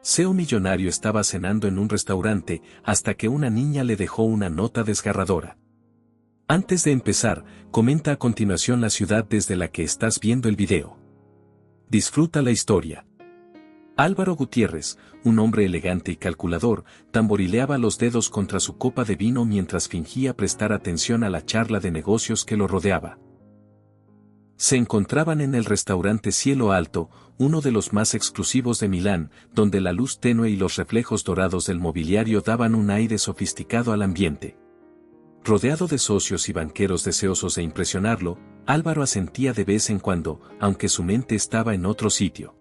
CEO millonario estaba cenando en un restaurante hasta que una niña le dejó una nota desgarradora. Antes de empezar, comenta a continuación la ciudad desde la que estás viendo el video. Disfruta la historia. Álvaro Gutiérrez, un hombre elegante y calculador, tamborileaba los dedos contra su copa de vino mientras fingía prestar atención a la charla de negocios que lo rodeaba. Se encontraban en el restaurante Cielo Alto, uno de los más exclusivos de Milán, donde la luz tenue y los reflejos dorados del mobiliario daban un aire sofisticado al ambiente. Rodeado de socios y banqueros deseosos de impresionarlo, Álvaro asentía de vez en cuando, aunque su mente estaba en otro sitio.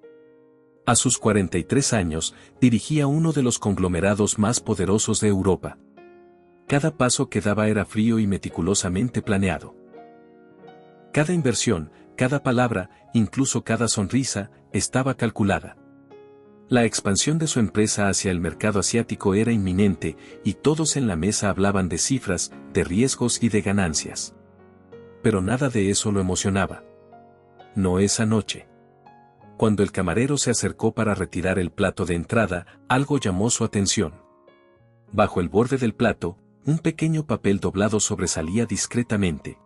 A sus 43 años, dirigía uno de los conglomerados más poderosos de Europa. Cada paso que daba era frío y meticulosamente planeado. Cada inversión, cada palabra, incluso cada sonrisa, estaba calculada. La expansión de su empresa hacia el mercado asiático era inminente, y todos en la mesa hablaban de cifras, de riesgos y de ganancias. Pero nada de eso lo emocionaba. No esa noche. Cuando el camarero se acercó para retirar el plato de entrada, algo llamó su atención. Bajo el borde del plato, un pequeño papel doblado sobresalía discretamente.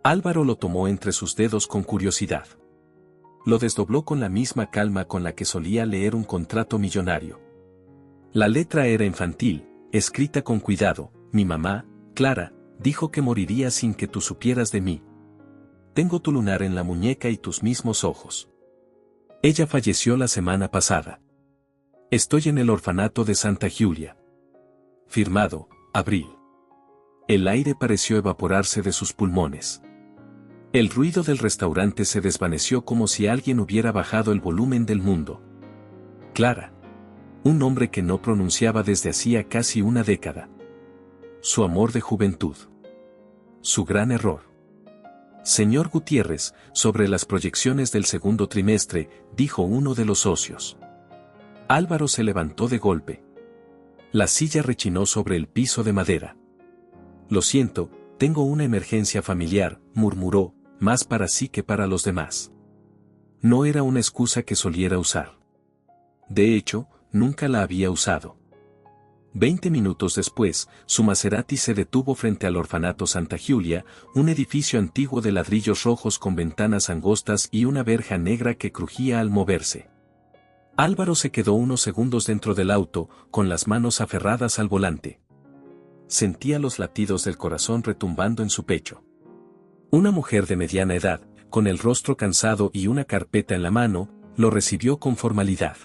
Álvaro lo tomó entre sus dedos con curiosidad. Lo desdobló con la misma calma con la que solía leer un contrato millonario. La letra era infantil, escrita con cuidado: mi mamá, Clara, dijo que moriría sin que tú supieras de mí. Tengo tu lunar en la muñeca y tus mismos ojos. Ella falleció la semana pasada. Estoy en el orfanato de Santa Giulia. Firmado, Abril. El aire pareció evaporarse de sus pulmones. El ruido del restaurante se desvaneció como si alguien hubiera bajado el volumen del mundo. Clara. Un nombre que no pronunciaba desde hacía casi una década. Su amor de juventud. Su gran error. Señor Gutiérrez, sobre las proyecciones del segundo trimestre, dijo uno de los socios. Álvaro se levantó de golpe. La silla rechinó sobre el piso de madera. Lo siento, tengo una emergencia familiar, murmuró, más para sí que para los demás. No era una excusa que soliera usar. De hecho, nunca la había usado. 20 minutos después, su Maserati se detuvo frente al orfanato Santa Giulia, un edificio antiguo de ladrillos rojos con ventanas angostas y una verja negra que crujía al moverse. Álvaro se quedó unos segundos dentro del auto, con las manos aferradas al volante. Sentía los latidos del corazón retumbando en su pecho. Una mujer de mediana edad, con el rostro cansado y una carpeta en la mano, lo recibió con formalidad.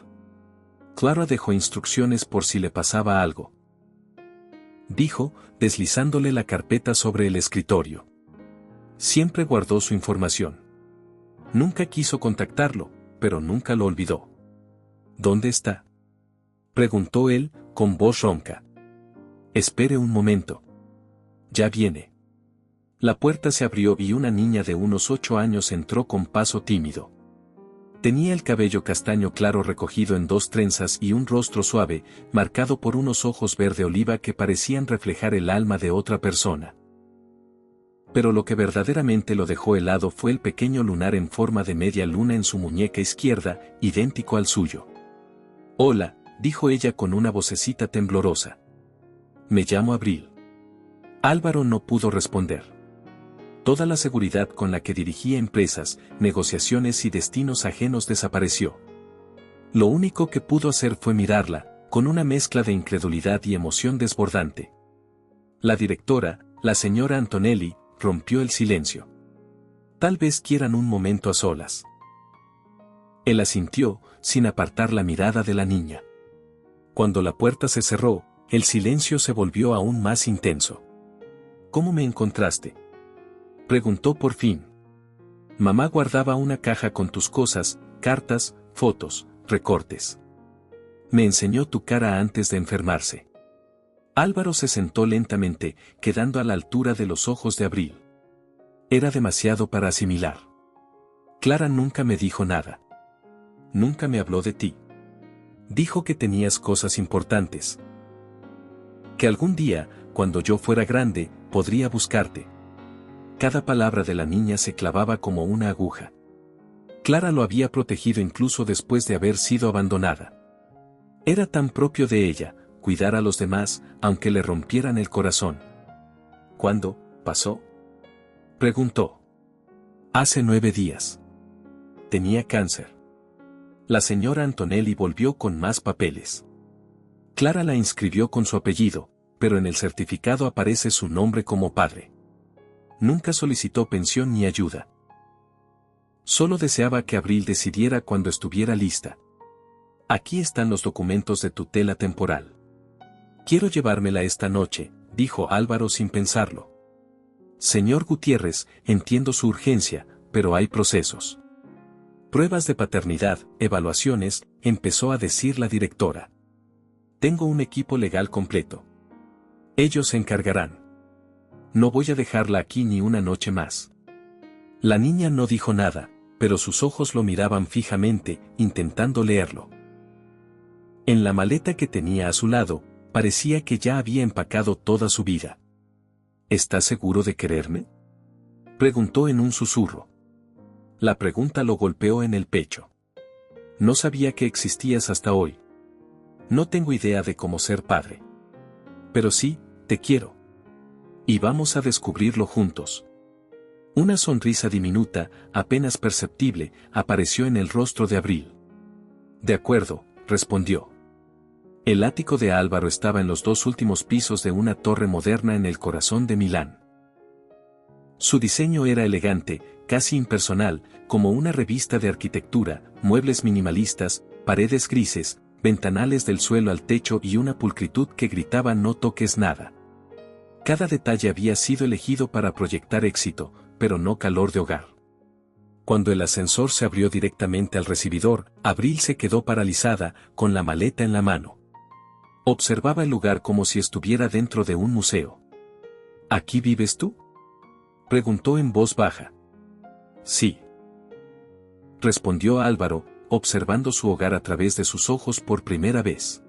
Clara dejó instrucciones por si le pasaba algo. Dijo, deslizándole la carpeta sobre el escritorio. Siempre guardó su información. Nunca quiso contactarlo, pero nunca lo olvidó. ¿Dónde está?, preguntó él, con voz ronca. Espere un momento. Ya viene. La puerta se abrió y una niña de unos 8 años entró con paso tímido. Tenía el cabello castaño claro recogido en 2 trenzas y un rostro suave, marcado por unos ojos verde oliva que parecían reflejar el alma de otra persona. Pero lo que verdaderamente lo dejó helado fue el pequeño lunar en forma de media luna en su muñeca izquierda, idéntico al suyo. Hola, dijo ella con una vocecita temblorosa. Me llamo Abril. Álvaro no pudo responder. Toda la seguridad con la que dirigía empresas, negociaciones y destinos ajenos desapareció. Lo único que pudo hacer fue mirarla, con una mezcla de incredulidad y emoción desbordante. La directora, la señora Antonelli, rompió el silencio. Tal vez quieran un momento a solas. Él asintió, sin apartar la mirada de la niña. Cuando la puerta se cerró, el silencio se volvió aún más intenso. ¿Cómo me encontraste?, preguntó por fin. Mamá guardaba una caja con tus cosas, cartas, fotos, recortes. Me enseñó tu cara antes de enfermarse. Álvaro se sentó lentamente, quedando a la altura de los ojos de Abril. Era demasiado para asimilar. Clara nunca me dijo nada. Nunca me habló de ti. Dijo que tenías cosas importantes. Que algún día, cuando yo fuera grande, podría buscarte. Cada palabra de la niña se clavaba como una aguja. Clara lo había protegido incluso después de haber sido abandonada. Era tan propio de ella, cuidar a los demás, aunque le rompieran el corazón. ¿Cuándo pasó? Preguntó. Hace 9 días. Tenía cáncer. La señora Antonelli volvió con más papeles. Clara la inscribió con su apellido, pero en el certificado aparece su nombre como padre. Nunca solicitó pensión ni ayuda. Solo deseaba que Abril decidiera cuando estuviera lista. Aquí están los documentos de tutela temporal. Quiero llevármela esta noche, dijo Álvaro sin pensarlo. Señor Gutiérrez, entiendo su urgencia, pero hay procesos. Pruebas de paternidad, evaluaciones, empezó a decir la directora. Tengo un equipo legal completo. Ellos se encargarán. No voy a dejarla aquí ni una noche más. La niña no dijo nada, pero sus ojos lo miraban fijamente, intentando leerlo. En la maleta que tenía a su lado, parecía que ya había empacado toda su vida. ¿Estás seguro de quererme?, preguntó en un susurro. La pregunta lo golpeó en el pecho. No sabía que existías hasta hoy. No tengo idea de cómo ser padre. Pero sí, te quiero. Y vamos a descubrirlo juntos. Una sonrisa diminuta, apenas perceptible, apareció en el rostro de Abril. De acuerdo, respondió. El ático de Álvaro estaba en los 2 últimos pisos de una torre moderna en el corazón de Milán. Su diseño era elegante, casi impersonal, como una revista de arquitectura, muebles minimalistas, paredes grises, ventanales del suelo al techo y una pulcritud que gritaba no toques nada. Cada detalle había sido elegido para proyectar éxito, pero no calor de hogar. Cuando el ascensor se abrió directamente al recibidor, Abril se quedó paralizada, con la maleta en la mano. Observaba el lugar como si estuviera dentro de un museo. ¿Aquí vives tú?, preguntó en voz baja. Sí, respondió Álvaro, observando su hogar a través de sus ojos por primera vez.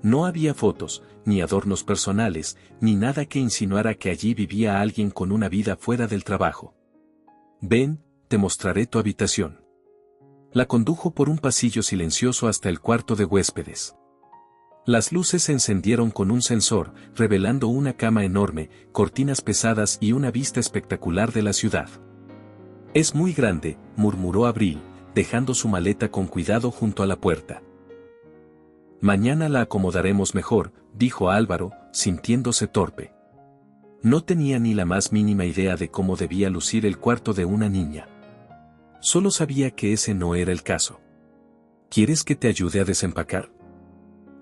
No había fotos, ni adornos personales, ni nada que insinuara que allí vivía alguien con una vida fuera del trabajo. Ven, te mostraré tu habitación. La condujo por un pasillo silencioso hasta el cuarto de huéspedes. Las luces se encendieron con un sensor, revelando una cama enorme, cortinas pesadas y una vista espectacular de la ciudad. Es muy grande, murmuró Abril, dejando su maleta con cuidado junto a la puerta. Mañana la acomodaremos mejor, dijo Álvaro, sintiéndose torpe. No tenía ni la más mínima idea de cómo debía lucir el cuarto de una niña. Solo sabía que ese no era el caso. ¿Quieres que te ayude a desempacar?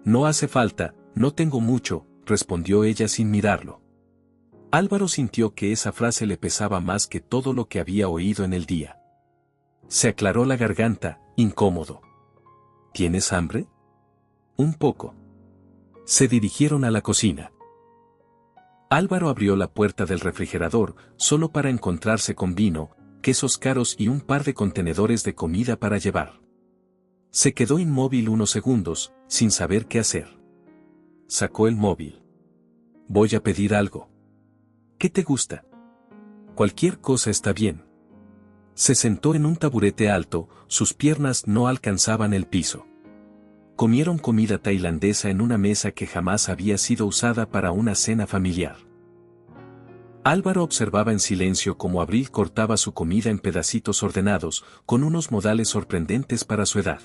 No hace falta, no tengo mucho, respondió ella sin mirarlo. Álvaro sintió que esa frase le pesaba más que todo lo que había oído en el día. Se aclaró la garganta, incómodo. ¿Tienes hambre? Un poco. Se dirigieron a la cocina. Álvaro abrió la puerta del refrigerador, solo para encontrarse con vino, quesos caros y un par de contenedores de comida para llevar. Se quedó inmóvil unos segundos, sin saber qué hacer. Sacó el móvil. Voy a pedir algo. ¿Qué te gusta? Cualquier cosa está bien. Se sentó en un taburete alto, sus piernas no alcanzaban el piso. Comieron comida tailandesa en una mesa que jamás había sido usada para una cena familiar. Álvaro observaba en silencio cómo Abril cortaba su comida en pedacitos ordenados, con unos modales sorprendentes para su edad.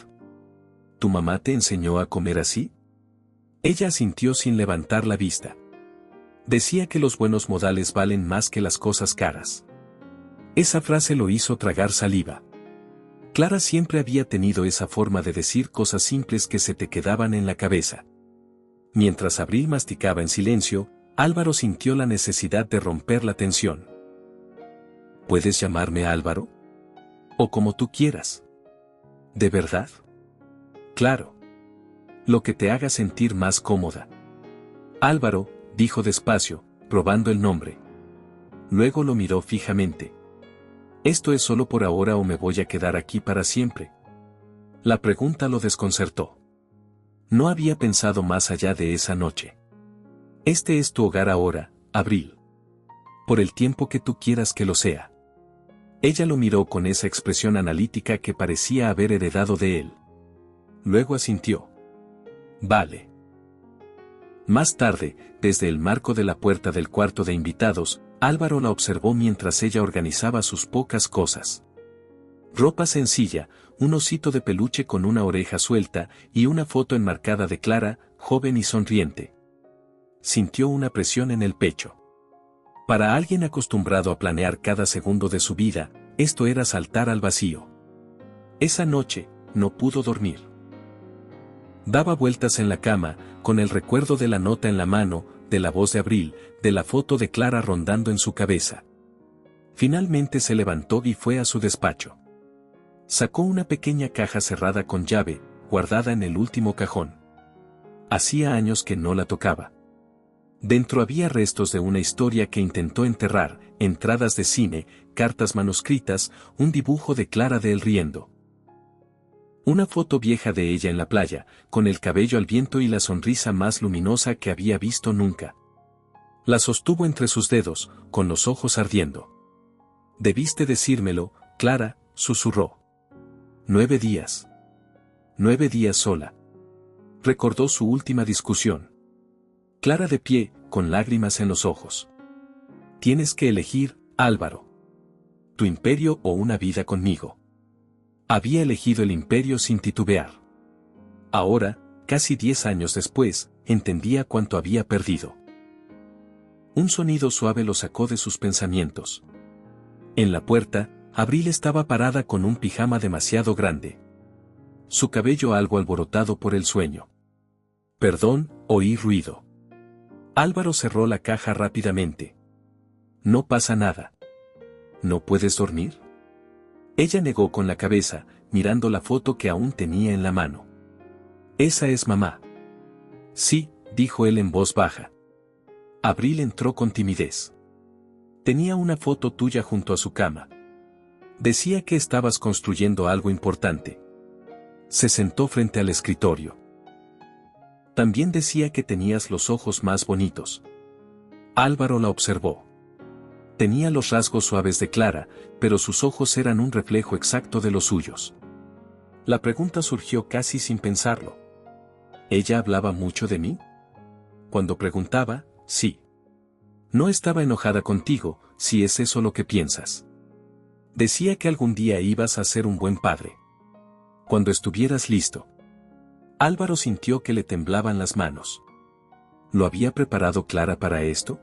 ¿Tu mamá te enseñó a comer así? Ella asintió sin levantar la vista. Decía que los buenos modales valen más que las cosas caras. Esa frase lo hizo tragar saliva. Clara siempre había tenido esa forma de decir cosas simples que se te quedaban en la cabeza. Mientras Abril masticaba en silencio, Álvaro sintió la necesidad de romper la tensión. ¿Puedes llamarme Álvaro? O como tú quieras. ¿De verdad? Claro. Lo que te haga sentir más cómoda. Álvaro, dijo despacio, probando el nombre. Luego lo miró fijamente. ¿Esto es solo por ahora o me voy a quedar aquí para siempre? La pregunta lo desconcertó. No había pensado más allá de esa noche. Este es tu hogar ahora, Abril. Por el tiempo que tú quieras que lo sea. Ella lo miró con esa expresión analítica que parecía haber heredado de él. Luego asintió. Vale. Más tarde, desde el marco de la puerta del cuarto de invitados, Álvaro la observó mientras ella organizaba sus pocas cosas. Ropa sencilla, un osito de peluche con una oreja suelta y una foto enmarcada de Clara, joven y sonriente. Sintió una presión en el pecho. Para alguien acostumbrado a planear cada segundo de su vida, esto era saltar al vacío. Esa noche, no pudo dormir. Daba vueltas en la cama, con el recuerdo de la nota en la mano, de la voz de Abril, de la foto de Clara rondando en su cabeza. Finalmente se levantó y fue a su despacho. Sacó una pequeña caja cerrada con llave, guardada en el último cajón. Hacía años que no la tocaba. Dentro había restos de una historia que intentó enterrar, entradas de cine, cartas manuscritas, un dibujo de Clara de él riendo. Una foto vieja de ella en la playa, con el cabello al viento y la sonrisa más luminosa que había visto nunca. La sostuvo entre sus dedos, con los ojos ardiendo. «Debiste decírmelo, Clara», susurró. 9 días. 9 días sola. Recordó su última discusión. Clara de pie, con lágrimas en los ojos. «Tienes que elegir, Álvaro. Tu imperio o una vida conmigo». Había elegido el imperio sin titubear. Ahora, casi 10 años después, entendía cuánto había perdido. Un sonido suave lo sacó de sus pensamientos. En la puerta, Abril estaba parada con un pijama demasiado grande. Su cabello algo alborotado por el sueño. «Perdón», oí ruido. Álvaro cerró la caja rápidamente. «No pasa nada. ¿No puedes dormir?». Ella negó con la cabeza, mirando la foto que aún tenía en la mano. «Esa es mamá». «Sí», dijo él en voz baja. Abril entró con timidez. «Tenía una foto tuya junto a su cama. Decía que estabas construyendo algo importante». Se sentó frente al escritorio. «También decía que tenías los ojos más bonitos». Álvaro la observó. Tenía los rasgos suaves de Clara, pero sus ojos eran un reflejo exacto de los suyos. La pregunta surgió casi sin pensarlo. ¿Ella hablaba mucho de mí? Cuando preguntaba, sí. No estaba enojada contigo, si es eso lo que piensas. Decía que algún día ibas a ser un buen padre. Cuando estuvieras listo. Álvaro sintió que le temblaban las manos. ¿Lo había preparado Clara para esto?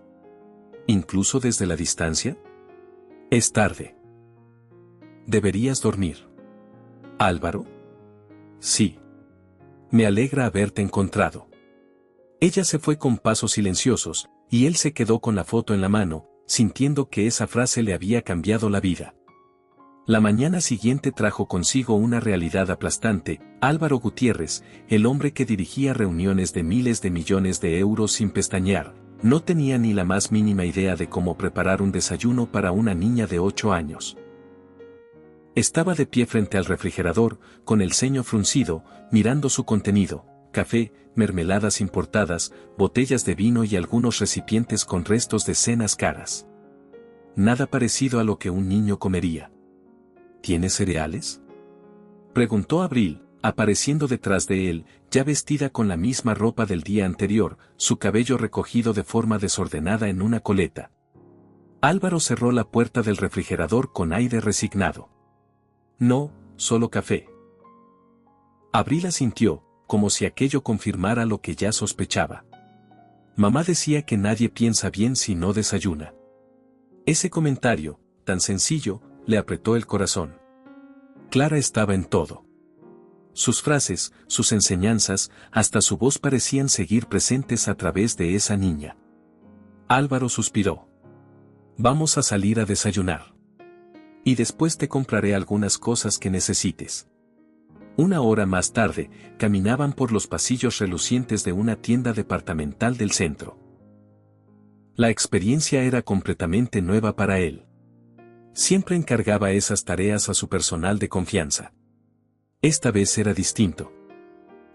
¿Incluso desde la distancia? Es tarde. Deberías dormir. ¿Álvaro? Sí. Me alegra haberte encontrado. Ella se fue con pasos silenciosos, y él se quedó con la foto en la mano, sintiendo que esa frase le había cambiado la vida. La mañana siguiente trajo consigo una realidad aplastante. Álvaro Gutiérrez, el hombre que dirigía reuniones de miles de millones de euros sin pestañear, no tenía ni la más mínima idea de cómo preparar un desayuno para una niña de 8 años. Estaba de pie frente al refrigerador, con el ceño fruncido, mirando su contenido: café, mermeladas importadas, botellas de vino y algunos recipientes con restos de cenas caras. Nada parecido a lo que un niño comería. ¿Tienes cereales?, preguntó Abril, apareciendo detrás de él, ya vestida con la misma ropa del día anterior, su cabello recogido de forma desordenada en una coleta. Álvaro cerró la puerta del refrigerador con aire resignado. No, solo café. Abril asintió, como si aquello confirmara lo que ya sospechaba. Mamá decía que nadie piensa bien si no desayuna. Ese comentario, tan sencillo, le apretó el corazón. Clara estaba en todo. Sus frases, sus enseñanzas, hasta su voz parecían seguir presentes a través de esa niña. Álvaro suspiró. Vamos a salir a desayunar. Y después te compraré algunas cosas que necesites. Una hora más tarde, caminaban por los pasillos relucientes de una tienda departamental del centro. La experiencia era completamente nueva para él. Siempre encargaba esas tareas a su personal de confianza. Esta vez era distinto.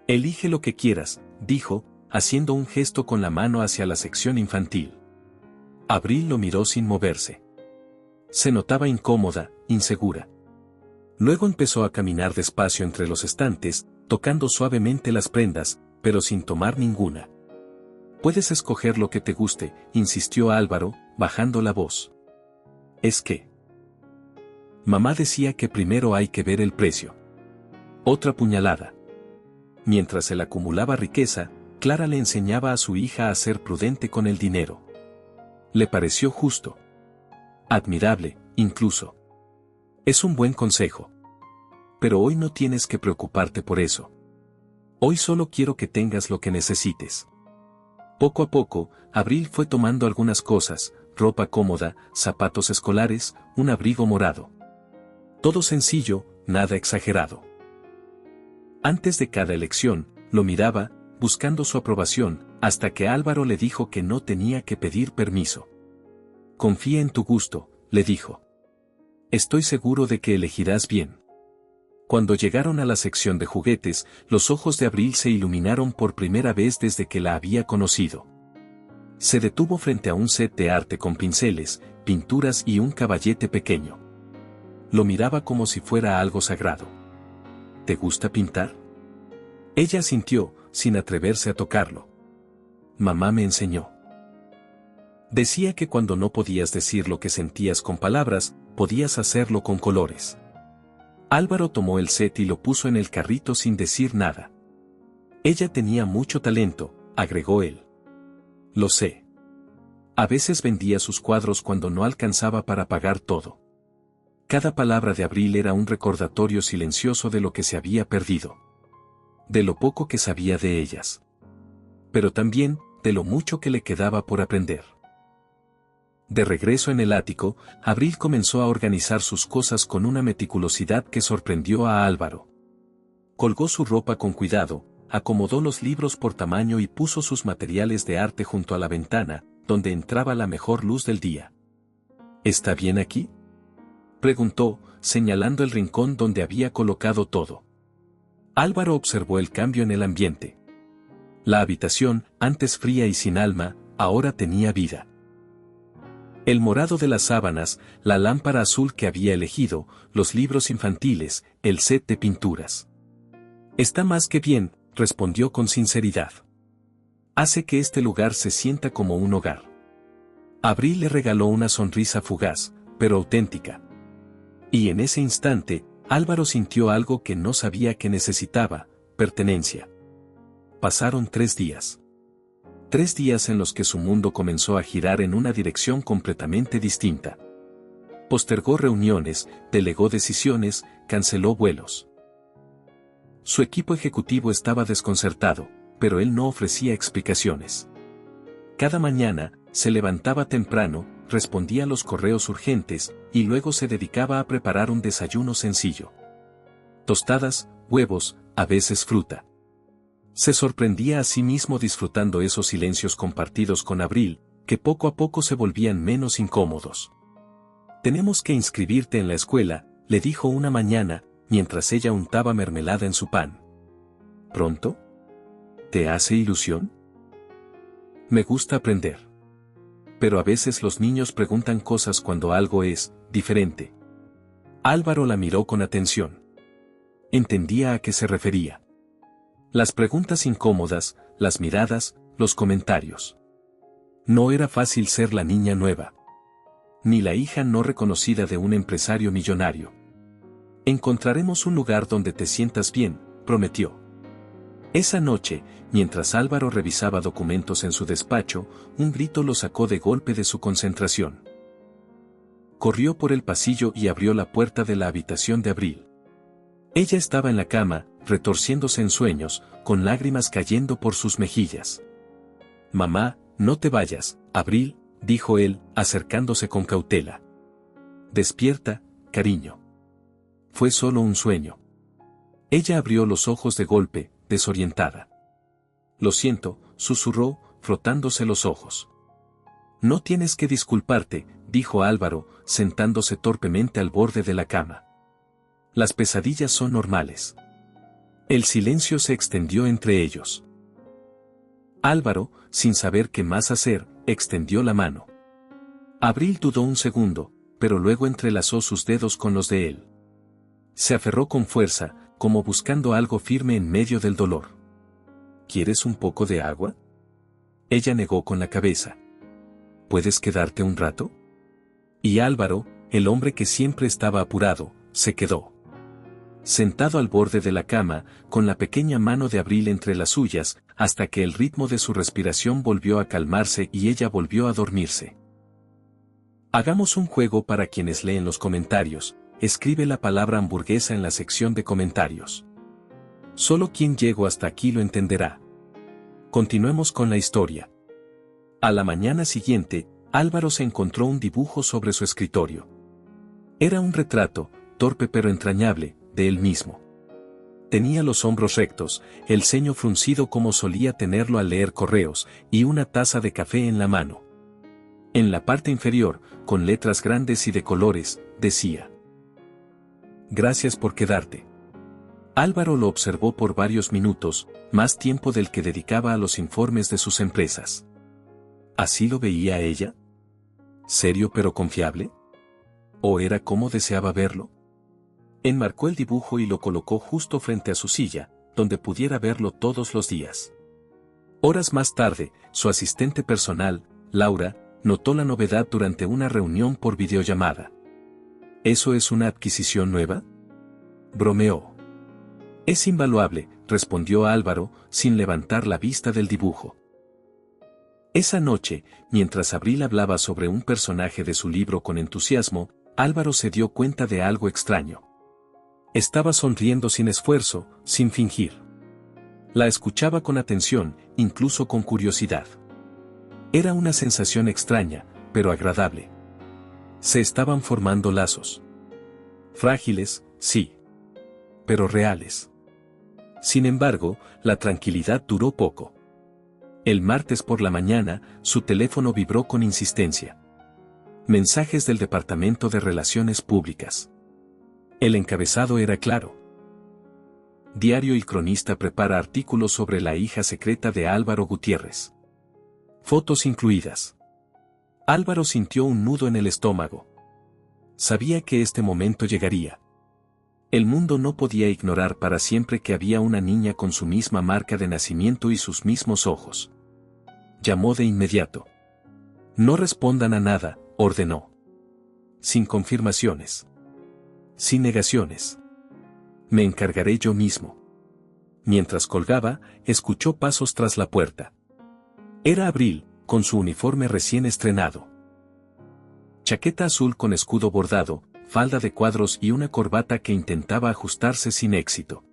Elige lo que quieras, dijo, haciendo un gesto con la mano hacia la sección infantil. Abril lo miró sin moverse. Se notaba incómoda, insegura. Luego empezó a caminar despacio entre los estantes, tocando suavemente las prendas, pero sin tomar ninguna. Puedes escoger lo que te guste, insistió Álvaro, bajando la voz. ¿Es que? Mamá decía que primero hay que ver el precio. Otra puñalada. Mientras él acumulaba riqueza, Clara le enseñaba a su hija a ser prudente con el dinero. Le pareció justo. Admirable, incluso. Es un buen consejo. Pero hoy no tienes que preocuparte por eso. Hoy solo quiero que tengas lo que necesites. Poco a poco, Abril fue tomando algunas cosas, ropa cómoda, zapatos escolares, un abrigo morado. Todo sencillo, nada exagerado. Antes de cada elección, lo miraba, buscando su aprobación, hasta que Álvaro le dijo que no tenía que pedir permiso. Confía en tu gusto, le dijo. Estoy seguro de que elegirás bien. Cuando llegaron a la sección de juguetes, los ojos de Abril se iluminaron por primera vez desde que la había conocido. Se detuvo frente a un set de arte con pinceles, pinturas y un caballete pequeño. Lo miraba como si fuera algo sagrado. ¿Te gusta pintar? Ella asintió, sin atreverse a tocarlo. Mamá me enseñó. Decía que cuando no podías decir lo que sentías con palabras, podías hacerlo con colores. Álvaro tomó el set y lo puso en el carrito sin decir nada. Ella tenía mucho talento, agregó él. Lo sé. A veces vendía sus cuadros cuando no alcanzaba para pagar todo. Cada palabra de Abril era un recordatorio silencioso de lo que se había perdido. De lo poco que sabía de ellas. Pero también, de lo mucho que le quedaba por aprender. De regreso en el ático, Abril comenzó a organizar sus cosas con una meticulosidad que sorprendió a Álvaro. Colgó su ropa con cuidado, acomodó los libros por tamaño y puso sus materiales de arte junto a la ventana, donde entraba la mejor luz del día. ¿Está bien aquí?, preguntó, señalando el rincón donde había colocado todo. Álvaro observó el cambio en el ambiente. La habitación, antes fría y sin alma, ahora tenía vida. El morado de las sábanas, la lámpara azul que había elegido, los libros infantiles, el set de pinturas. Está más que bien, respondió con sinceridad. Hace que este lugar se sienta como un hogar. Abril le regaló una sonrisa fugaz, pero auténtica. Y en ese instante, Álvaro sintió algo que no sabía que necesitaba, pertenencia. Pasaron 3 días. 3 días en los que su mundo comenzó a girar en una dirección completamente distinta. Postergó reuniones, delegó decisiones, canceló vuelos. Su equipo ejecutivo estaba desconcertado, pero él no ofrecía explicaciones. Cada mañana, se levantaba temprano, respondía a los correos urgentes, y luego se dedicaba a preparar un desayuno sencillo. Tostadas, huevos, a veces fruta. Se sorprendía a sí mismo disfrutando esos silencios compartidos con Abril, que poco a poco se volvían menos incómodos. Tenemos que inscribirte en la escuela, le dijo una mañana, mientras ella untaba mermelada en su pan. ¿Pronto? ¿Te hace ilusión? Me gusta aprender. Pero a veces los niños preguntan cosas cuando algo es diferente. Álvaro la miró con atención. Entendía a qué se refería. Las preguntas incómodas, las miradas, los comentarios. No era fácil ser la niña nueva. Ni la hija no reconocida de un empresario millonario. Encontraremos un lugar donde te sientas bien, prometió. Esa noche, mientras Álvaro revisaba documentos en su despacho, un grito lo sacó de golpe de su concentración. Corrió por el pasillo y abrió la puerta de la habitación de Abril. Ella estaba en la cama, retorciéndose en sueños, con lágrimas cayendo por sus mejillas. Mamá, no te vayas, Abril, dijo él, acercándose con cautela. Despierta, cariño. Fue solo un sueño. Ella abrió los ojos de golpe, desorientada. Lo siento, susurró, frotándose los ojos. No tienes que disculparte, dijo Álvaro, sentándose torpemente al borde de la cama. Las pesadillas son normales. El silencio se extendió entre ellos. Álvaro, sin saber qué más hacer, extendió la mano. Abril dudó un segundo, pero luego entrelazó sus dedos con los de él. Se aferró con fuerza, como buscando algo firme en medio del dolor. ¿Quieres un poco de agua? Ella negó con la cabeza. ¿Puedes quedarte un rato? Y Álvaro, el hombre que siempre estaba apurado, se quedó. Sentado al borde de la cama, con la pequeña mano de Abril entre las suyas, hasta que el ritmo de su respiración volvió a calmarse y ella volvió a dormirse. Hagamos un juego para quienes leen los comentarios. Escribe la palabra hamburguesa en la sección de comentarios. Solo quien llegó hasta aquí lo entenderá. Continuemos con la historia. A la mañana siguiente, Álvaro se encontró un dibujo sobre su escritorio. Era un retrato, torpe pero entrañable, de él mismo. Tenía los hombros rectos, el ceño fruncido como solía tenerlo al leer correos, y una taza de café en la mano. En la parte inferior, con letras grandes y de colores, decía: Gracias por quedarte. Álvaro lo observó por varios minutos, más tiempo del que dedicaba a los informes de sus empresas. ¿Así lo veía ella? ¿Serio pero confiable? ¿O era como deseaba verlo? Enmarcó el dibujo y lo colocó justo frente a su silla, donde pudiera verlo todos los días. Horas más tarde, su asistente personal, Laura, notó la novedad durante una reunión por videollamada. ¿Eso es una adquisición nueva?, bromeó. Es invaluable, respondió Álvaro, sin levantar la vista del dibujo. Esa noche, mientras Abril hablaba sobre un personaje de su libro con entusiasmo, Álvaro se dio cuenta de algo extraño. Estaba sonriendo sin esfuerzo, sin fingir. La escuchaba con atención, incluso con curiosidad. Era una sensación extraña, pero agradable. Se estaban formando lazos. Frágiles, sí. Pero reales. Sin embargo, la tranquilidad duró poco. El martes por la mañana, su teléfono vibró con insistencia. Mensajes del Departamento de Relaciones Públicas. El encabezado era claro. Diario El Cronista prepara artículos sobre la hija secreta de Álvaro Gutiérrez. Fotos incluidas. Álvaro sintió un nudo en el estómago. Sabía que este momento llegaría. El mundo no podía ignorar para siempre que había una niña con su misma marca de nacimiento y sus mismos ojos. Llamó de inmediato. No respondan a nada, ordenó. Sin confirmaciones. Sin negaciones. Me encargaré yo mismo. Mientras colgaba, escuchó pasos tras la puerta. Era Abril, con su uniforme recién estrenado. Chaqueta azul con escudo bordado, falda de cuadros y una corbata que intentaba ajustarse sin éxito.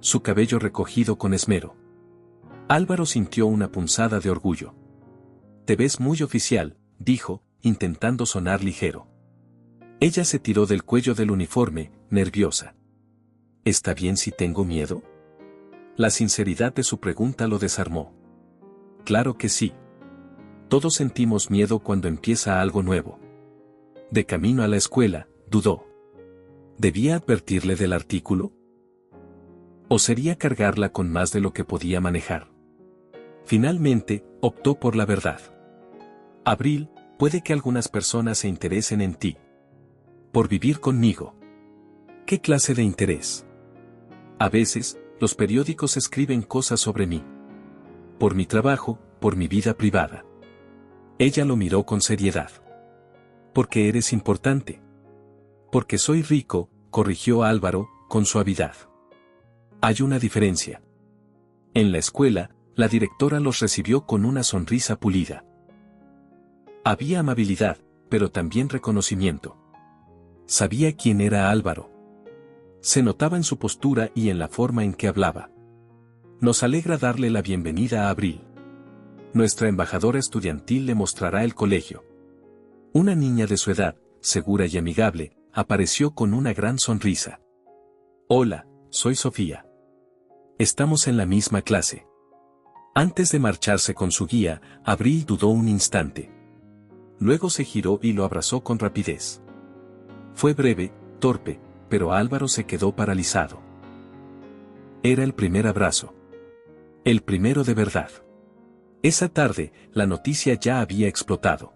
Su cabello recogido con esmero. Álvaro sintió una punzada de orgullo. Te ves muy oficial, dijo, intentando sonar ligero. Ella se tiró del cuello del uniforme, nerviosa. ¿Está bien si tengo miedo? La sinceridad de su pregunta lo desarmó. Claro que sí. Todos sentimos miedo cuando empieza algo nuevo. De camino a la escuela, dudó. ¿Debía advertirle del artículo? ¿O sería cargarla con más de lo que podía manejar? Finalmente, optó por la verdad. Abril, puede que algunas personas se interesen en ti. Por vivir conmigo. ¿Qué clase de interés? A veces, los periódicos escriben cosas sobre mí. Por mi trabajo, por mi vida privada. Ella lo miró con seriedad. Porque eres importante. Porque soy rico, corrigió Álvaro, con suavidad. Hay una diferencia. En la escuela, la directora los recibió con una sonrisa pulida. Había amabilidad, pero también reconocimiento. Sabía quién era Álvaro. Se notaba en su postura y en la forma en que hablaba. Nos alegra darle la bienvenida a Abril. Nuestra embajadora estudiantil le mostrará el colegio. Una niña de su edad, segura y amigable, apareció con una gran sonrisa. Hola, soy Sofía. Estamos en la misma clase. Antes de marcharse con su guía, Abril dudó un instante. Luego se giró y lo abrazó con rapidez. Fue breve, torpe, pero Álvaro se quedó paralizado. Era el primer abrazo. El primero de verdad. Esa tarde, la noticia ya había explotado.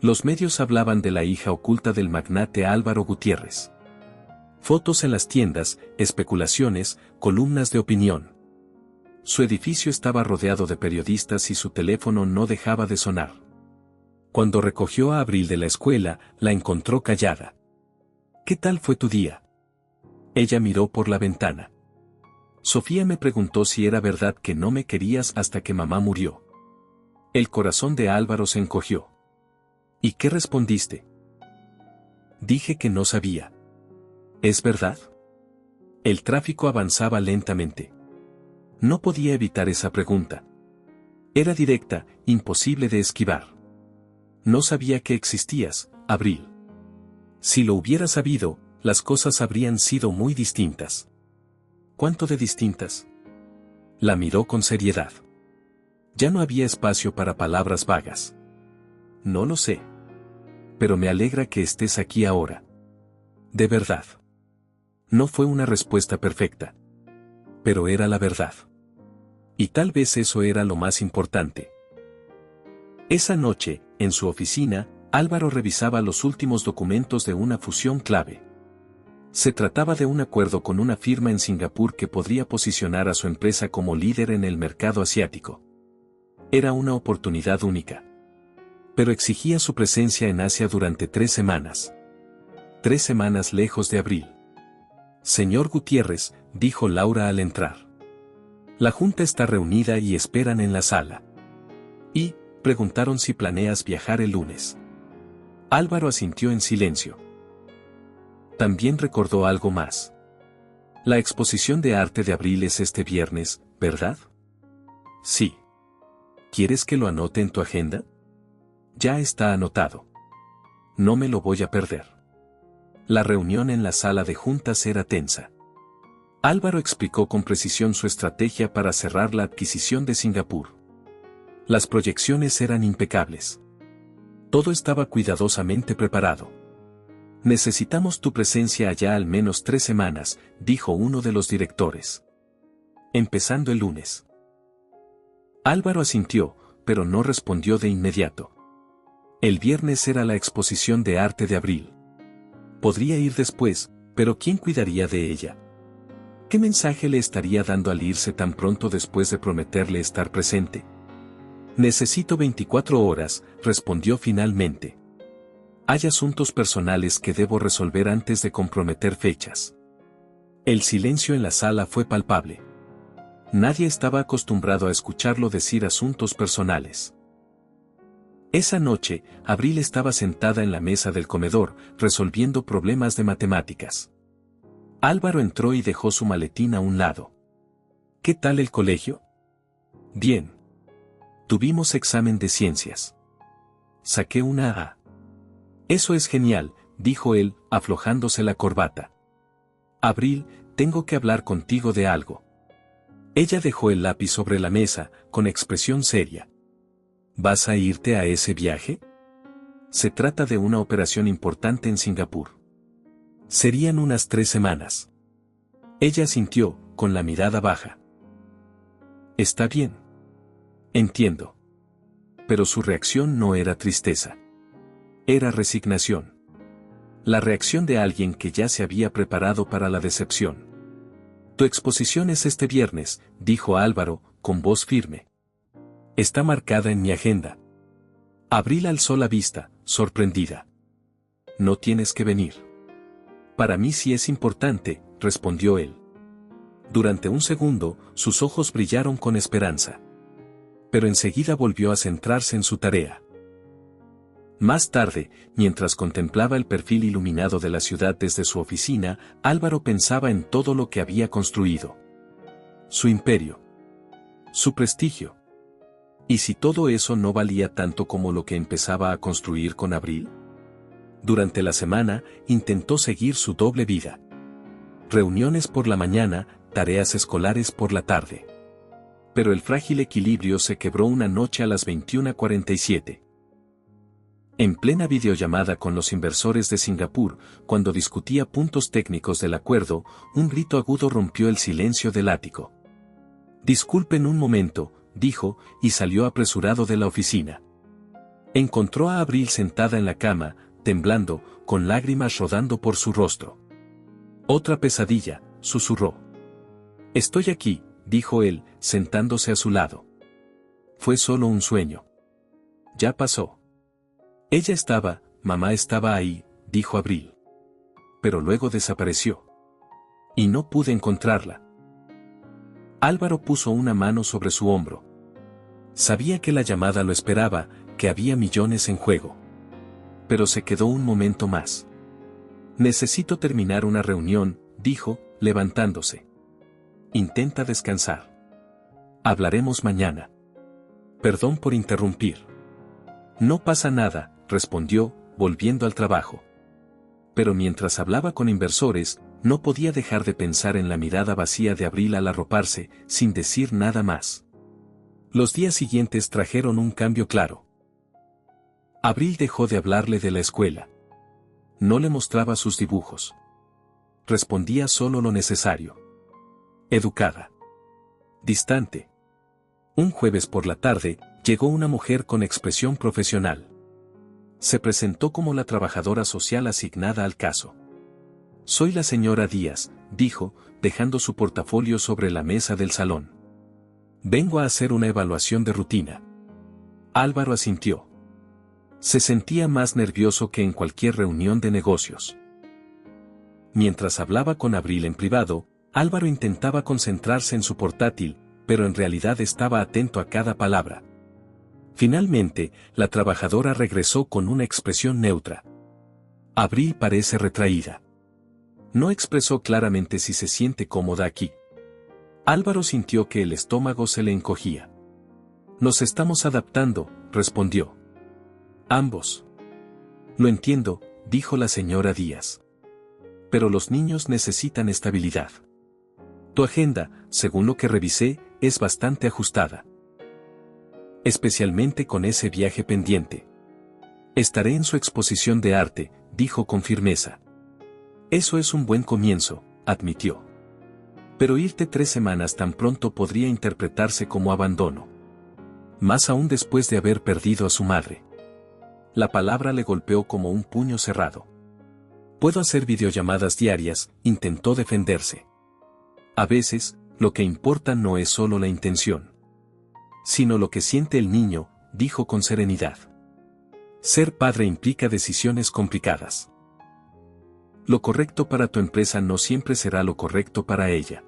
Los medios hablaban de la hija oculta del magnate Álvaro Gutiérrez. Fotos en las tiendas, especulaciones, columnas de opinión. Su edificio estaba rodeado de periodistas y su teléfono no dejaba de sonar. Cuando recogió a Abril de la escuela, la encontró callada. ¿Qué tal fue tu día? Ella miró por la ventana. Sofía me preguntó si era verdad que no me querías hasta que mamá murió. El corazón de Álvaro se encogió. ¿Y qué respondiste? Dije que no sabía. ¿Es verdad? El tráfico avanzaba lentamente. No podía evitar esa pregunta. Era directa, imposible de esquivar. No sabía que existías, Abril. Si lo hubiera sabido, las cosas habrían sido muy distintas. ¿Cuánto de distintas? La miró con seriedad. Ya no había espacio para palabras vagas. No lo sé. Pero me alegra que estés aquí ahora. De verdad. No fue una respuesta perfecta. Pero era la verdad. Y tal vez eso era lo más importante. Esa noche, en su oficina, Álvaro revisaba los últimos documentos de una fusión clave. Se trataba de un acuerdo con una firma en Singapur que podría posicionar a su empresa como líder en el mercado asiático. Era una oportunidad única. Pero exigía su presencia en Asia durante 3 semanas. 3 semanas lejos de Abril. Señor Gutiérrez, dijo Laura al entrar. La junta está reunida y esperan en la sala. Y, preguntaron si planeas viajar el lunes. Álvaro asintió en silencio. También recordó algo más. La exposición de arte de Abril es este viernes, ¿verdad? Sí. ¿Quieres que lo anote en tu agenda? Ya está anotado. No me lo voy a perder. La reunión en la sala de juntas era tensa. Álvaro explicó con precisión su estrategia para cerrar la adquisición de Singapur. Las proyecciones eran impecables. Todo estaba cuidadosamente preparado. Necesitamos tu presencia allá al menos 3 semanas, dijo uno de los directores. Empezando el lunes. Álvaro asintió, pero no respondió de inmediato. El viernes era la exposición de arte de Abril. Podría ir después, pero ¿quién cuidaría de ella? ¿Qué mensaje le estaría dando al irse tan pronto después de prometerle estar presente? Necesito 24 horas, respondió finalmente. Hay asuntos personales que debo resolver antes de comprometer fechas. El silencio en la sala fue palpable. Nadie estaba acostumbrado a escucharlo decir asuntos personales. Esa noche, Abril estaba sentada en la mesa del comedor, resolviendo problemas de matemáticas. Álvaro entró y dejó su maletín a un lado. ¿Qué tal el colegio? Bien. Tuvimos examen de ciencias. Saqué una A. Eso es genial, dijo él, aflojándose la corbata. Abril, tengo que hablar contigo de algo. Ella dejó el lápiz sobre la mesa, con expresión seria. ¿Vas a irte a ese viaje? Se trata de una operación importante en Singapur. Serían unas 3 semanas. Ella asintió, con la mirada baja. Está bien. Entiendo. Pero su reacción no era tristeza. Era resignación. La reacción de alguien que ya se había preparado para la decepción. Tu exposición es este viernes, dijo Álvaro, con voz firme. Está marcada en mi agenda. Abril alzó la vista, sorprendida. No tienes que venir. Para mí sí es importante, respondió él. Durante un segundo, sus ojos brillaron con esperanza. Pero enseguida volvió a centrarse en su tarea. Más tarde, mientras contemplaba el perfil iluminado de la ciudad desde su oficina, Álvaro pensaba en todo lo que había construido. Su imperio. Su prestigio. ¿Y si todo eso no valía tanto como lo que empezaba a construir con Abril? Durante la semana, intentó seguir su doble vida. Reuniones por la mañana, tareas escolares por la tarde. Pero el frágil equilibrio se quebró una noche a las 21:47. En plena videollamada con los inversores de Singapur, cuando discutía puntos técnicos del acuerdo, un grito agudo rompió el silencio del ático. Disculpen un momento, dijo, y salió apresurado de la oficina. Encontró a Abril sentada en la cama, temblando, con lágrimas rodando por su rostro. Otra pesadilla, susurró. Estoy aquí, dijo él, sentándose a su lado. Fue solo un sueño. Ya pasó. Mamá estaba ahí, dijo Abril. Pero luego desapareció. Y no pude encontrarla. Álvaro puso una mano sobre su hombro. Sabía que la llamada lo esperaba, que había millones en juego. Pero se quedó un momento más. Necesito terminar una reunión, dijo, levantándose. Intenta descansar. Hablaremos mañana. Perdón por interrumpir. No pasa nada, respondió, volviendo al trabajo. Pero mientras hablaba con inversores, no podía dejar de pensar en la mirada vacía de Abril al arroparse, sin decir nada más. Los días siguientes trajeron un cambio claro. Abril dejó de hablarle de la escuela. No le mostraba sus dibujos. Respondía solo lo necesario. Educada. Distante. Un jueves por la tarde, llegó una mujer con expresión profesional. Se presentó como la trabajadora social asignada al caso. Soy la señora Díaz, dijo, dejando su portafolio sobre la mesa del salón. Vengo a hacer una evaluación de rutina. Álvaro asintió. Se sentía más nervioso que en cualquier reunión de negocios. Mientras hablaba con Abril en privado, Álvaro intentaba concentrarse en su portátil, pero en realidad estaba atento a cada palabra. Finalmente, la trabajadora regresó con una expresión neutra. Abril parece retraída. No expresó claramente si se siente cómoda aquí. Álvaro sintió que el estómago se le encogía. Nos estamos adaptando, respondió. Ambos. Lo entiendo, dijo la señora Díaz. Pero los niños necesitan estabilidad. Tu agenda, según lo que revisé, es bastante ajustada. Especialmente con ese viaje pendiente. Estaré en su exposición de arte, dijo con firmeza. Eso es un buen comienzo, admitió. Pero irte 3 semanas tan pronto podría interpretarse como abandono. Más aún después de haber perdido a su madre. La palabra le golpeó como un puño cerrado. Puedo hacer videollamadas diarias, intentó defenderse. A veces, lo que importa no es solo la intención, sino lo que siente el niño, dijo con serenidad. Ser padre implica decisiones complicadas. Lo correcto para tu empresa no siempre será lo correcto para ella.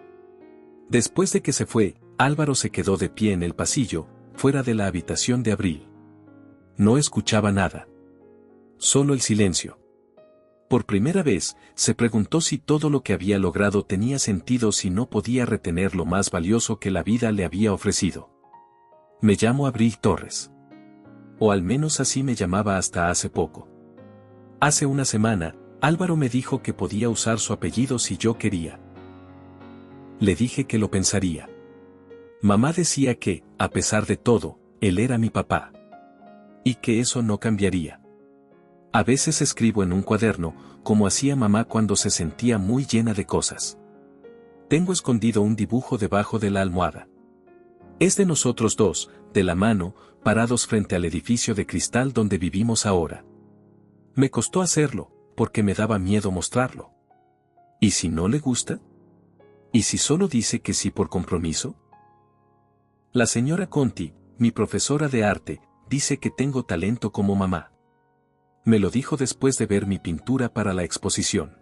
Después de que se fue, Álvaro se quedó de pie en el pasillo, fuera de la habitación de Abril. No escuchaba nada. Solo el silencio. Por primera vez, se preguntó si todo lo que había logrado tenía sentido, si no podía retener lo más valioso que la vida le había ofrecido. Me llamo Abril Torres. O al menos así me llamaba hasta hace poco. Hace una semana, Álvaro me dijo que podía usar su apellido si yo quería. Le dije que lo pensaría. Mamá decía que, a pesar de todo, él era mi papá. Y que eso no cambiaría. A veces escribo en un cuaderno, como hacía mamá cuando se sentía muy llena de cosas. Tengo escondido un dibujo debajo de la almohada. Es de nosotros dos, de la mano, parados frente al edificio de cristal donde vivimos ahora. Me costó hacerlo, porque me daba miedo mostrarlo. ¿Y si no le gusta? ¿Y si solo dice que sí por compromiso? La señora Conti, mi profesora de arte, dice que tengo talento como mamá. Me lo dijo después de ver mi pintura para la exposición.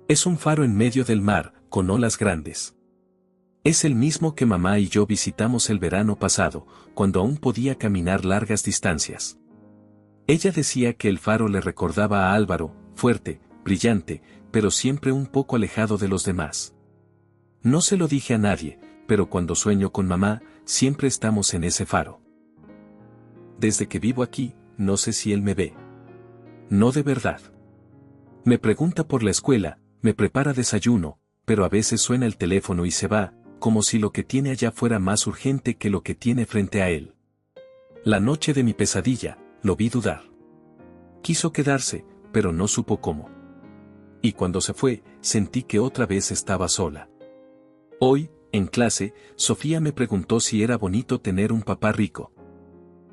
Es un faro en medio del mar, con olas grandes. Es el mismo que mamá y yo visitamos el verano pasado, cuando aún podía caminar largas distancias. Ella decía que el faro le recordaba a Álvaro, fuerte, brillante, pero siempre un poco alejado de los demás. No se lo dije a nadie, pero cuando sueño con mamá, siempre estamos en ese faro. Desde que vivo aquí, no sé si él me ve. No de verdad. Me pregunta por la escuela, me prepara desayuno, pero a veces suena el teléfono y se va, como si lo que tiene allá fuera más urgente que lo que tiene frente a él. La noche de mi pesadilla, lo vi dudar. Quiso quedarse, pero no supo cómo. Y cuando se fue, sentí que otra vez estaba sola. Hoy, en clase, Sofía me preguntó si era bonito tener un papá rico.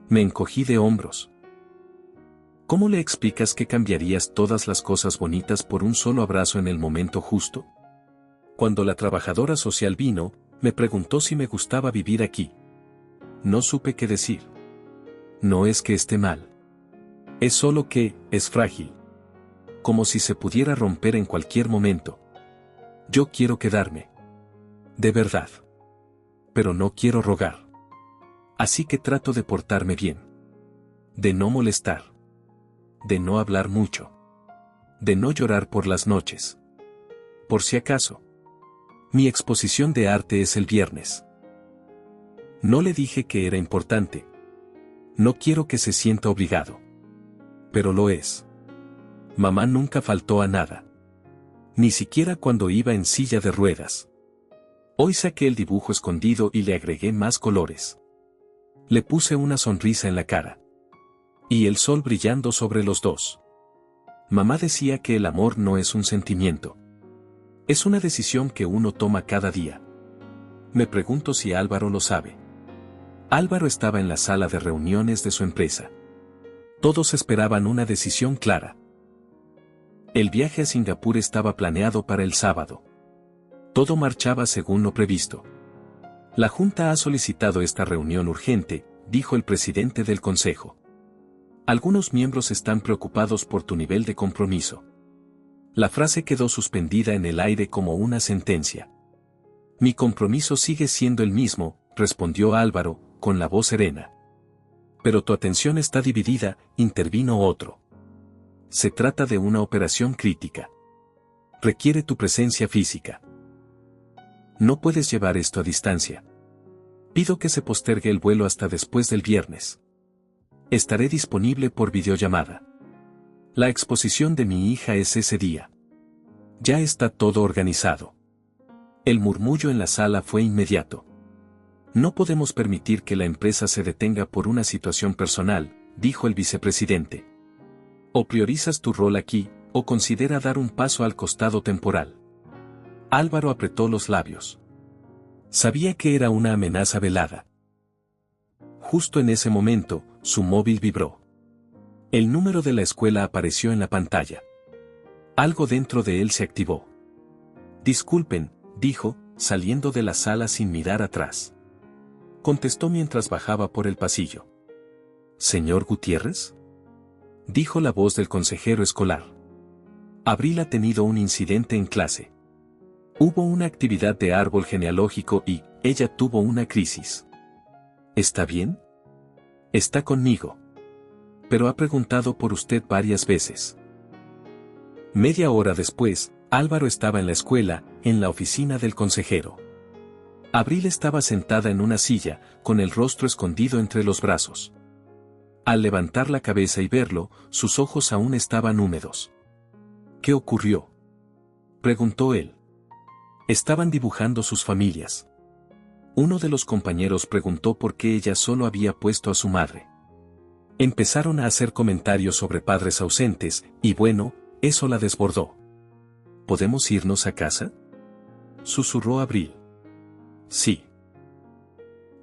Me encogí de hombros. ¿Cómo le explicas que cambiarías todas las cosas bonitas por un solo abrazo en el momento justo? Cuando la trabajadora social vino, Me preguntó si me gustaba vivir aquí. No supe qué decir. No es que esté mal. Es solo que, es frágil. Como si se pudiera romper en cualquier momento. Yo quiero quedarme. De verdad. Pero no quiero rogar. Así que trato de portarme bien. De no molestar. De no hablar mucho. De no llorar por las noches. Por si acaso. Mi exposición de arte es el viernes. No le dije que era importante. No quiero que se sienta obligado. Pero lo es. Mamá nunca faltó a nada. Ni siquiera cuando iba en silla de ruedas. Hoy saqué el dibujo escondido y le agregué más colores. Le puse una sonrisa en la cara. Y el sol brillando sobre los dos. Mamá decía que el amor no es un sentimiento. Es una decisión que uno toma cada día. Me pregunto si Álvaro lo sabe. Álvaro estaba en la sala de reuniones de su empresa. Todos esperaban una decisión clara. El viaje a Singapur estaba planeado para el sábado. Todo marchaba según lo previsto. La Junta ha solicitado esta reunión urgente, dijo el presidente del consejo. Algunos miembros están preocupados por tu nivel de compromiso. La frase quedó suspendida en el aire como una sentencia. Mi compromiso sigue siendo el mismo, respondió Álvaro, con la voz serena. Pero tu atención está dividida, intervino otro. Se trata de una operación crítica. Requiere tu presencia física. No puedes llevar esto a distancia. Pido que se postergue el vuelo hasta después del viernes. Estaré disponible por videollamada. La exposición de mi hija es ese día. Ya está todo organizado. El murmullo en la sala fue inmediato. No podemos permitir que la empresa se detenga por una situación personal, dijo el vicepresidente. O priorizas tu rol aquí, o considera dar un paso al costado temporal. Álvaro apretó los labios. Sabía que era una amenaza velada. Justo en ese momento, su móvil vibró. El número de la escuela apareció en la pantalla. Algo dentro de él se activó. Disculpen, dijo, saliendo de la sala sin mirar atrás. Contestó mientras bajaba por el pasillo. ¿Señor Gutiérrez? Dijo la voz del consejero escolar. Abril ha tenido un incidente en clase. Hubo una actividad de árbol genealógico y ella tuvo una crisis. ¿Está bien? Está conmigo. Pero ha preguntado por usted varias veces. Media hora después, Álvaro estaba en la escuela, en la oficina del consejero. Abril estaba sentada en una silla, con el rostro escondido entre los brazos. Al levantar la cabeza y verlo, sus ojos aún estaban húmedos. ¿Qué ocurrió?, preguntó él. Estaban dibujando sus familias. Uno de los compañeros preguntó por qué ella solo había puesto a su madre. Empezaron a hacer comentarios sobre padres ausentes, y bueno, eso la desbordó. ¿Podemos irnos a casa?, susurró Abril. Sí.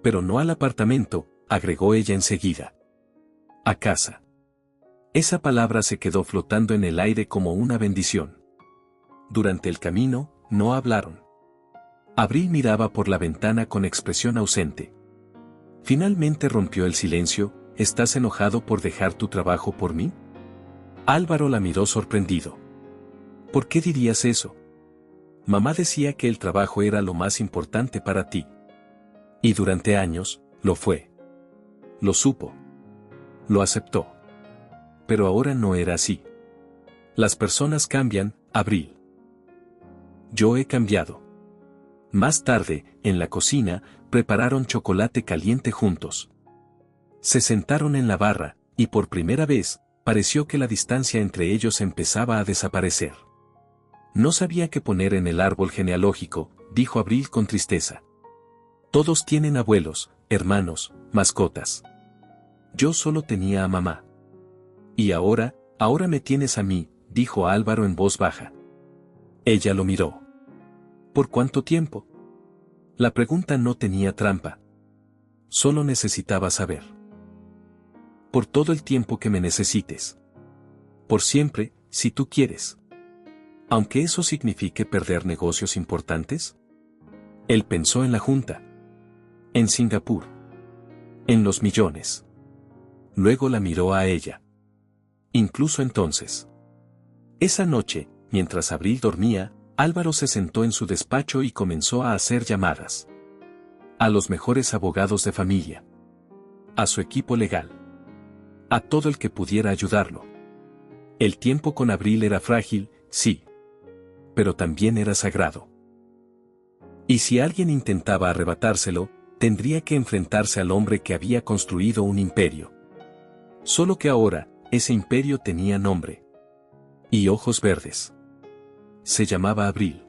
Pero no al apartamento, agregó ella enseguida. A casa. Esa palabra se quedó flotando en el aire como una bendición. Durante el camino, no hablaron. Abril miraba por la ventana con expresión ausente. Finalmente rompió el silencio. ¿Estás enojado por dejar tu trabajo por mí? Álvaro la miró sorprendido. ¿Por qué dirías eso? Mamá decía que el trabajo era lo más importante para ti. Y durante años, lo fue. Lo supo. Lo aceptó. Pero ahora no era así. Las personas cambian, Abril. Yo he cambiado. Más tarde, en la cocina, prepararon chocolate caliente juntos. Se sentaron en la barra, y por primera vez, pareció que la distancia entre ellos empezaba a desaparecer. No sabía qué poner en el árbol genealógico, dijo Abril con tristeza. Todos tienen abuelos, hermanos, mascotas. Yo solo tenía a mamá. Y ahora me tienes a mí, dijo Álvaro en voz baja. Ella lo miró. ¿Por cuánto tiempo? La pregunta no tenía trampa. Solo necesitaba saber. Por todo el tiempo que me necesites. Por siempre, si tú quieres. Aunque eso signifique perder negocios importantes. Él pensó en la junta. En Singapur. En los millones. Luego la miró a ella. Incluso entonces. Esa noche, mientras Abril dormía, Álvaro se sentó en su despacho y comenzó a hacer llamadas. A los mejores abogados de familia. A su equipo legal. A todo el que pudiera ayudarlo. El tiempo con Abril era frágil, sí. Pero también era sagrado. Y si alguien intentaba arrebatárselo, tendría que enfrentarse al hombre que había construido un imperio. Solo que ahora, ese imperio tenía nombre. Y ojos verdes. Se llamaba Abril.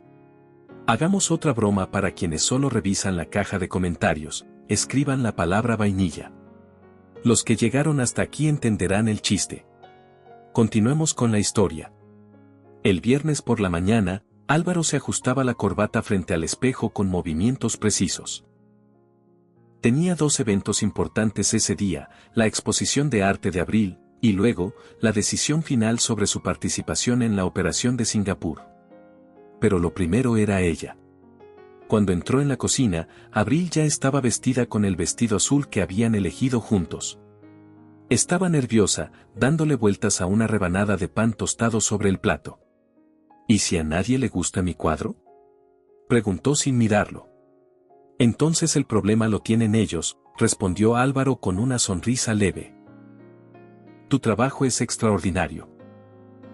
Hagamos otra broma para quienes solo revisan la caja de comentarios, escriban la palabra vainilla. Los que llegaron hasta aquí entenderán el chiste. Continuemos con la historia. El viernes por la mañana, Álvaro se ajustaba la corbata frente al espejo con movimientos precisos. Tenía 2 eventos importantes ese día, la exposición de arte de Abril, y luego, la decisión final sobre su participación en la operación de Singapur. Pero lo primero era ella. Cuando entró en la cocina, Abril ya estaba vestida con el vestido azul que habían elegido juntos. Estaba nerviosa, dándole vueltas a una rebanada de pan tostado sobre el plato. ¿Y si a nadie le gusta mi cuadro? Preguntó sin mirarlo. Entonces el problema lo tienen ellos, respondió Álvaro con una sonrisa leve. Tu trabajo es extraordinario.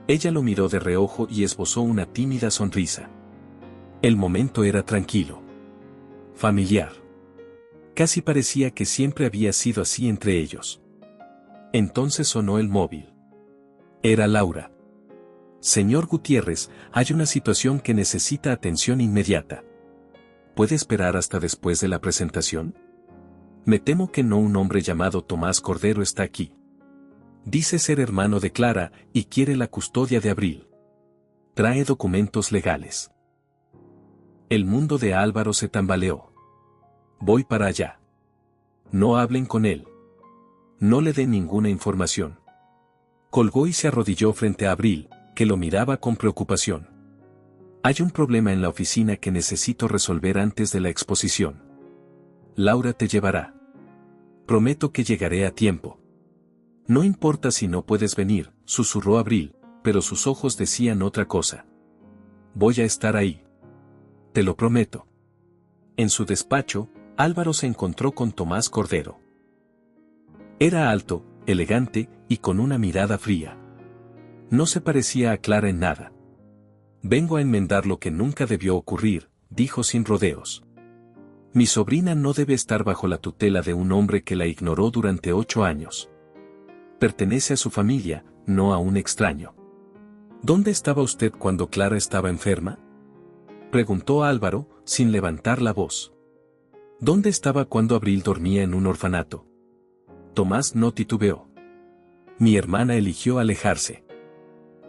Ella lo miró de reojo y esbozó una tímida sonrisa. El momento era tranquilo. Familiar. Casi parecía que siempre había sido así entre ellos. Entonces sonó el móvil. Era Laura. Señor Gutiérrez, hay una situación que necesita atención inmediata. ¿Puede esperar hasta después de la presentación? Me temo que no. Un hombre llamado Tomás Cordero está aquí. Dice ser hermano de Clara y quiere la custodia de Abril. Trae documentos legales. El mundo de Álvaro se tambaleó. Voy para allá. No hablen con él. No le den ninguna información. Colgó y se arrodilló frente a Abril, que lo miraba con preocupación. Hay un problema en la oficina que necesito resolver antes de la exposición. Laura te llevará. Prometo que llegaré a tiempo. No importa si no puedes venir, susurró Abril, pero sus ojos decían otra cosa. Voy a estar ahí. Te lo prometo. En su despacho, Álvaro se encontró con Tomás Cordero. Era alto, elegante, y con una mirada fría. No se parecía a Clara en nada. Vengo a enmendar lo que nunca debió ocurrir, dijo sin rodeos. Mi sobrina no debe estar bajo la tutela de un hombre que la ignoró durante 8 años. Pertenece a su familia, no a un extraño. ¿Dónde estaba usted cuando Clara estaba enferma? Preguntó Álvaro, sin levantar la voz. ¿Dónde estaba cuando Abril dormía en un orfanato? Tomás no titubeó. Mi hermana eligió alejarse.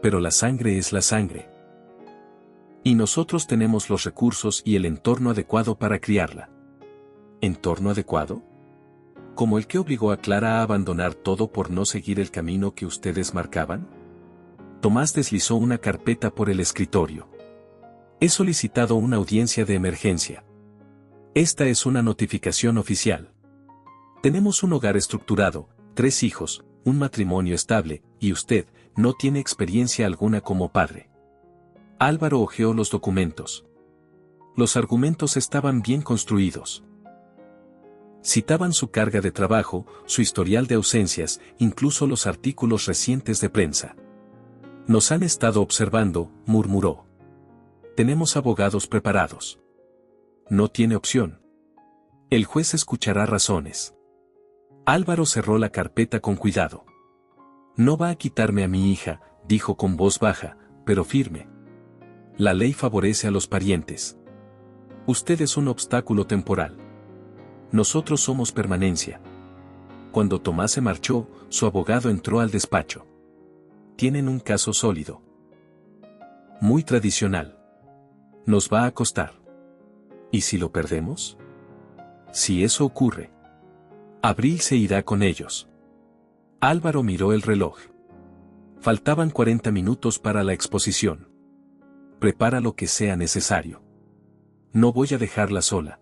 Pero la sangre es la sangre. Y nosotros tenemos los recursos y el entorno adecuado para criarla. ¿Entorno adecuado? ¿Como el que obligó a Clara a abandonar todo por no seguir el camino que ustedes marcaban? Tomás deslizó una carpeta por el escritorio. He solicitado una audiencia de emergencia. Esta es una notificación oficial. Tenemos un hogar estructurado, 3 hijos, un matrimonio estable, y usted no tiene experiencia alguna como padre. Álvaro hojeó los documentos. Los argumentos estaban bien construidos. Citaban su carga de trabajo, su historial de ausencias, incluso los artículos recientes de prensa. Nos han estado observando, murmuró. Tenemos abogados preparados. No tiene opción. El juez escuchará razones. Álvaro cerró la carpeta con cuidado. No va a quitarme a mi hija, dijo con voz baja, pero firme. La ley favorece a los parientes. Usted es un obstáculo temporal. Nosotros somos permanencia. Cuando Tomás se marchó, su abogado entró al despacho. Tienen un caso sólido. Muy tradicional. Nos va a costar. ¿Y si lo perdemos? Si eso ocurre, Abril se irá con ellos. Álvaro miró el reloj. Faltaban 40 minutos para la exposición. Prepara lo que sea necesario. No voy a dejarla sola.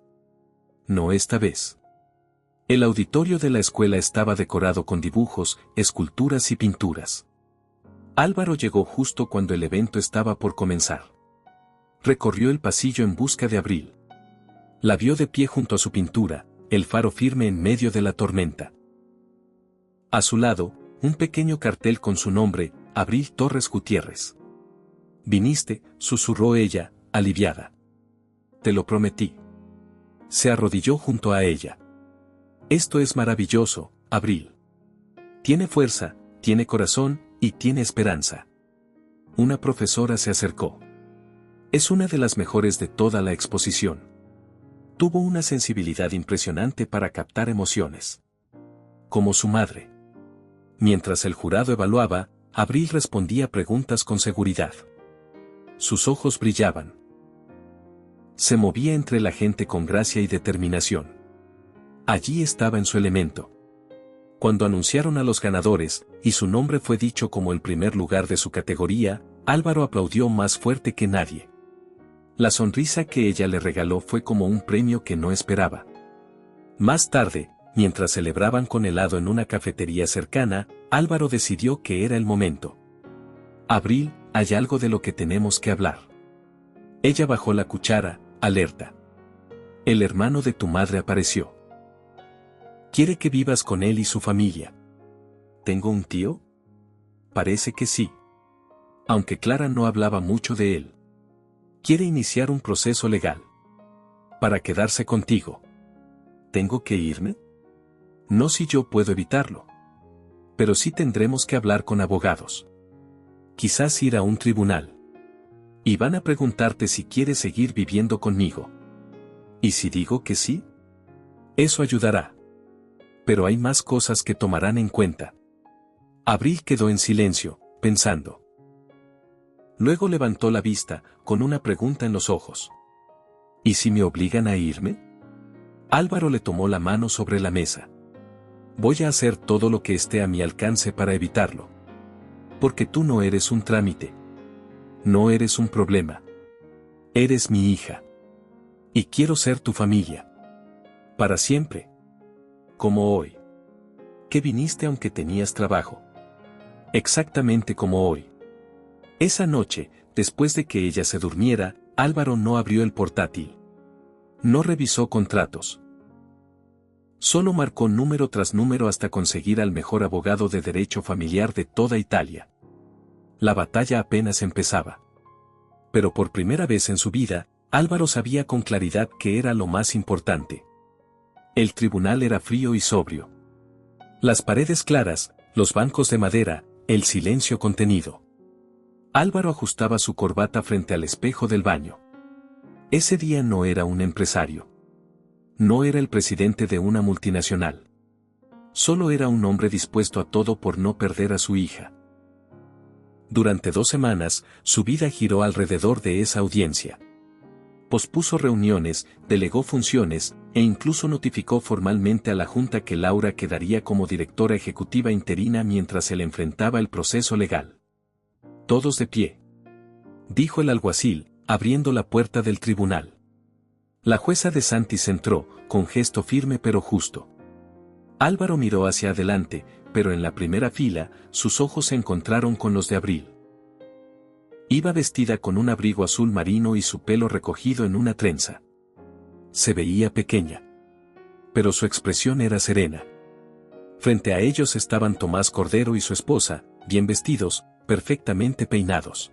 No esta vez. El auditorio de la escuela estaba decorado con dibujos, esculturas y pinturas. Álvaro llegó justo cuando el evento estaba por comenzar. Recorrió el pasillo en busca de Abril. La vio de pie junto a su pintura, el faro firme en medio de la tormenta. A su lado, un pequeño cartel con su nombre, Abril Torres Gutiérrez. «Viniste», susurró ella, aliviada. «Te lo prometí». Se arrodilló junto a ella. «Esto es maravilloso, Abril. Tiene fuerza, tiene corazón y tiene esperanza». Una profesora se acercó. «Es una de las mejores de toda la exposición. Tuvo una sensibilidad impresionante para captar emociones. Como su madre». Mientras el jurado evaluaba, Abril respondía preguntas con seguridad. Sus ojos brillaban. Se movía entre la gente con gracia y determinación. Allí estaba en su elemento. Cuando anunciaron a los ganadores, y su nombre fue dicho como el primer lugar de su categoría, Álvaro aplaudió más fuerte que nadie. La sonrisa que ella le regaló fue como un premio que no esperaba. Más tarde, mientras celebraban con helado en una cafetería cercana, Álvaro decidió que era el momento. «Abril, hay algo de lo que tenemos que hablar». Ella bajó la cuchara, alerta. «El hermano de tu madre apareció. Quiere que vivas con él y su familia». «¿Tengo un tío?» «Parece que sí». Aunque Clara no hablaba mucho de él. «Quiere iniciar un proceso legal. Para quedarse contigo». «¿Tengo que irme?» «No, si yo puedo evitarlo. Pero sí tendremos que hablar con abogados. Quizás ir a un tribunal. Y van a preguntarte si quieres seguir viviendo conmigo. ¿Y si digo que sí? Eso ayudará. Pero hay más cosas que tomarán en cuenta». Abril quedó en silencio, pensando. Luego levantó la vista, con una pregunta en los ojos. «¿Y si me obligan a irme?» Álvaro le tomó la mano sobre la mesa. «Voy a hacer todo lo que esté a mi alcance para evitarlo. Porque tú no eres un trámite. No eres un problema. Eres mi hija. Y quiero ser tu familia. Para siempre. Como hoy. Que viniste aunque tenías trabajo. Exactamente como hoy». Esa noche, después de que ella se durmiera, Álvaro no abrió el portátil. No revisó contratos. Solo marcó número tras número hasta conseguir al mejor abogado de derecho familiar de toda Italia. La batalla apenas empezaba. Pero por primera vez en su vida, Álvaro sabía con claridad que era lo más importante. El tribunal era frío y sobrio. Las paredes claras, los bancos de madera, el silencio contenido. Álvaro ajustaba su corbata frente al espejo del baño. Ese día no era un empresario. No era el presidente de una multinacional. Solo era un hombre dispuesto a todo por no perder a su hija. Durante 2 semanas, su vida giró alrededor de esa audiencia. Pospuso reuniones, delegó funciones, e incluso notificó formalmente a la Junta que Laura quedaría como directora ejecutiva interina mientras él enfrentaba el proceso legal. «Todos de pie», dijo el alguacil, abriendo la puerta del tribunal. La jueza de Santis entró, con gesto firme pero justo. Álvaro miró hacia adelante, pero en la primera fila, sus ojos se encontraron con los de Abril. Iba vestida con un abrigo azul marino y su pelo recogido en una trenza. Se veía pequeña. Pero su expresión era serena. Frente a ellos estaban Tomás Cordero y su esposa, bien vestidos, perfectamente peinados.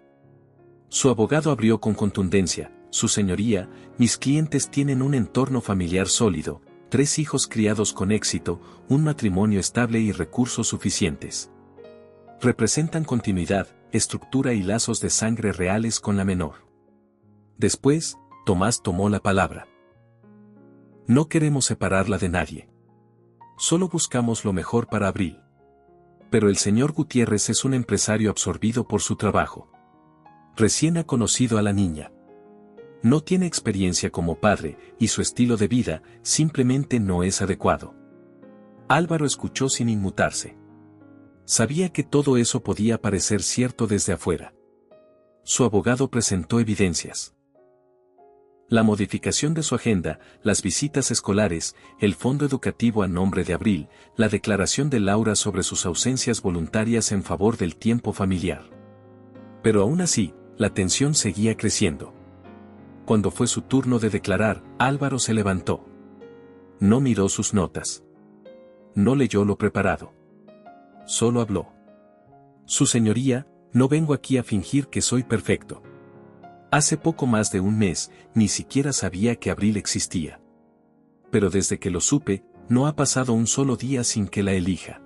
Su abogado abrió con contundencia: «Su señoría, mis clientes tienen un entorno familiar sólido, 3 hijos criados con éxito, un matrimonio estable y recursos suficientes. Representan continuidad, estructura y lazos de sangre reales con la menor». Después, Tomás tomó la palabra. «No queremos separarla de nadie. Solo buscamos lo mejor para Abril. Pero el señor Gutiérrez es un empresario absorbido por su trabajo. Recién ha conocido a la niña. No tiene experiencia como padre, y su estilo de vida simplemente no es adecuado». Álvaro escuchó sin inmutarse. Sabía que todo eso podía parecer cierto desde afuera. Su abogado presentó evidencias. La modificación de su agenda, las visitas escolares, el fondo educativo a nombre de Abril, la declaración de Laura sobre sus ausencias voluntarias en favor del tiempo familiar. Pero aún así, la tensión seguía creciendo. Cuando fue su turno de declarar, Álvaro se levantó. No miró sus notas. No leyó lo preparado. Solo habló. Su señoría, no vengo aquí a fingir que soy perfecto. Hace poco más de un mes, ni siquiera sabía que Abril existía. Pero desde que lo supe, no ha pasado un solo día sin que la elija.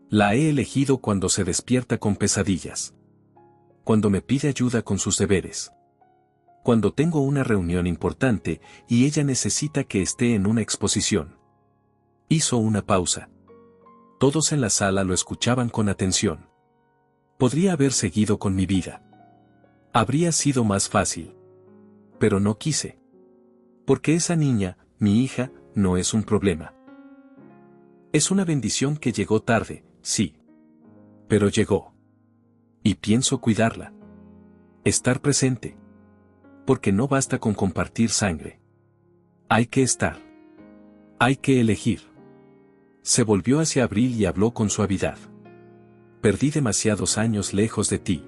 La he elegido cuando se despierta con pesadillas. Cuando me pide ayuda con sus deberes. Cuando tengo una reunión importante y ella necesita que esté en una exposición. Hizo una pausa. Todos en la sala lo escuchaban con atención. Podría haber seguido con mi vida. Habría sido más fácil. Pero no quise. Porque esa niña, mi hija, no es un problema. Es una bendición que llegó tarde, sí. Pero llegó. Y pienso cuidarla. Estar presente. Porque no basta con compartir sangre. Hay que estar. Hay que elegir. Se volvió hacia Abril y habló con suavidad. Perdí demasiados años lejos de ti.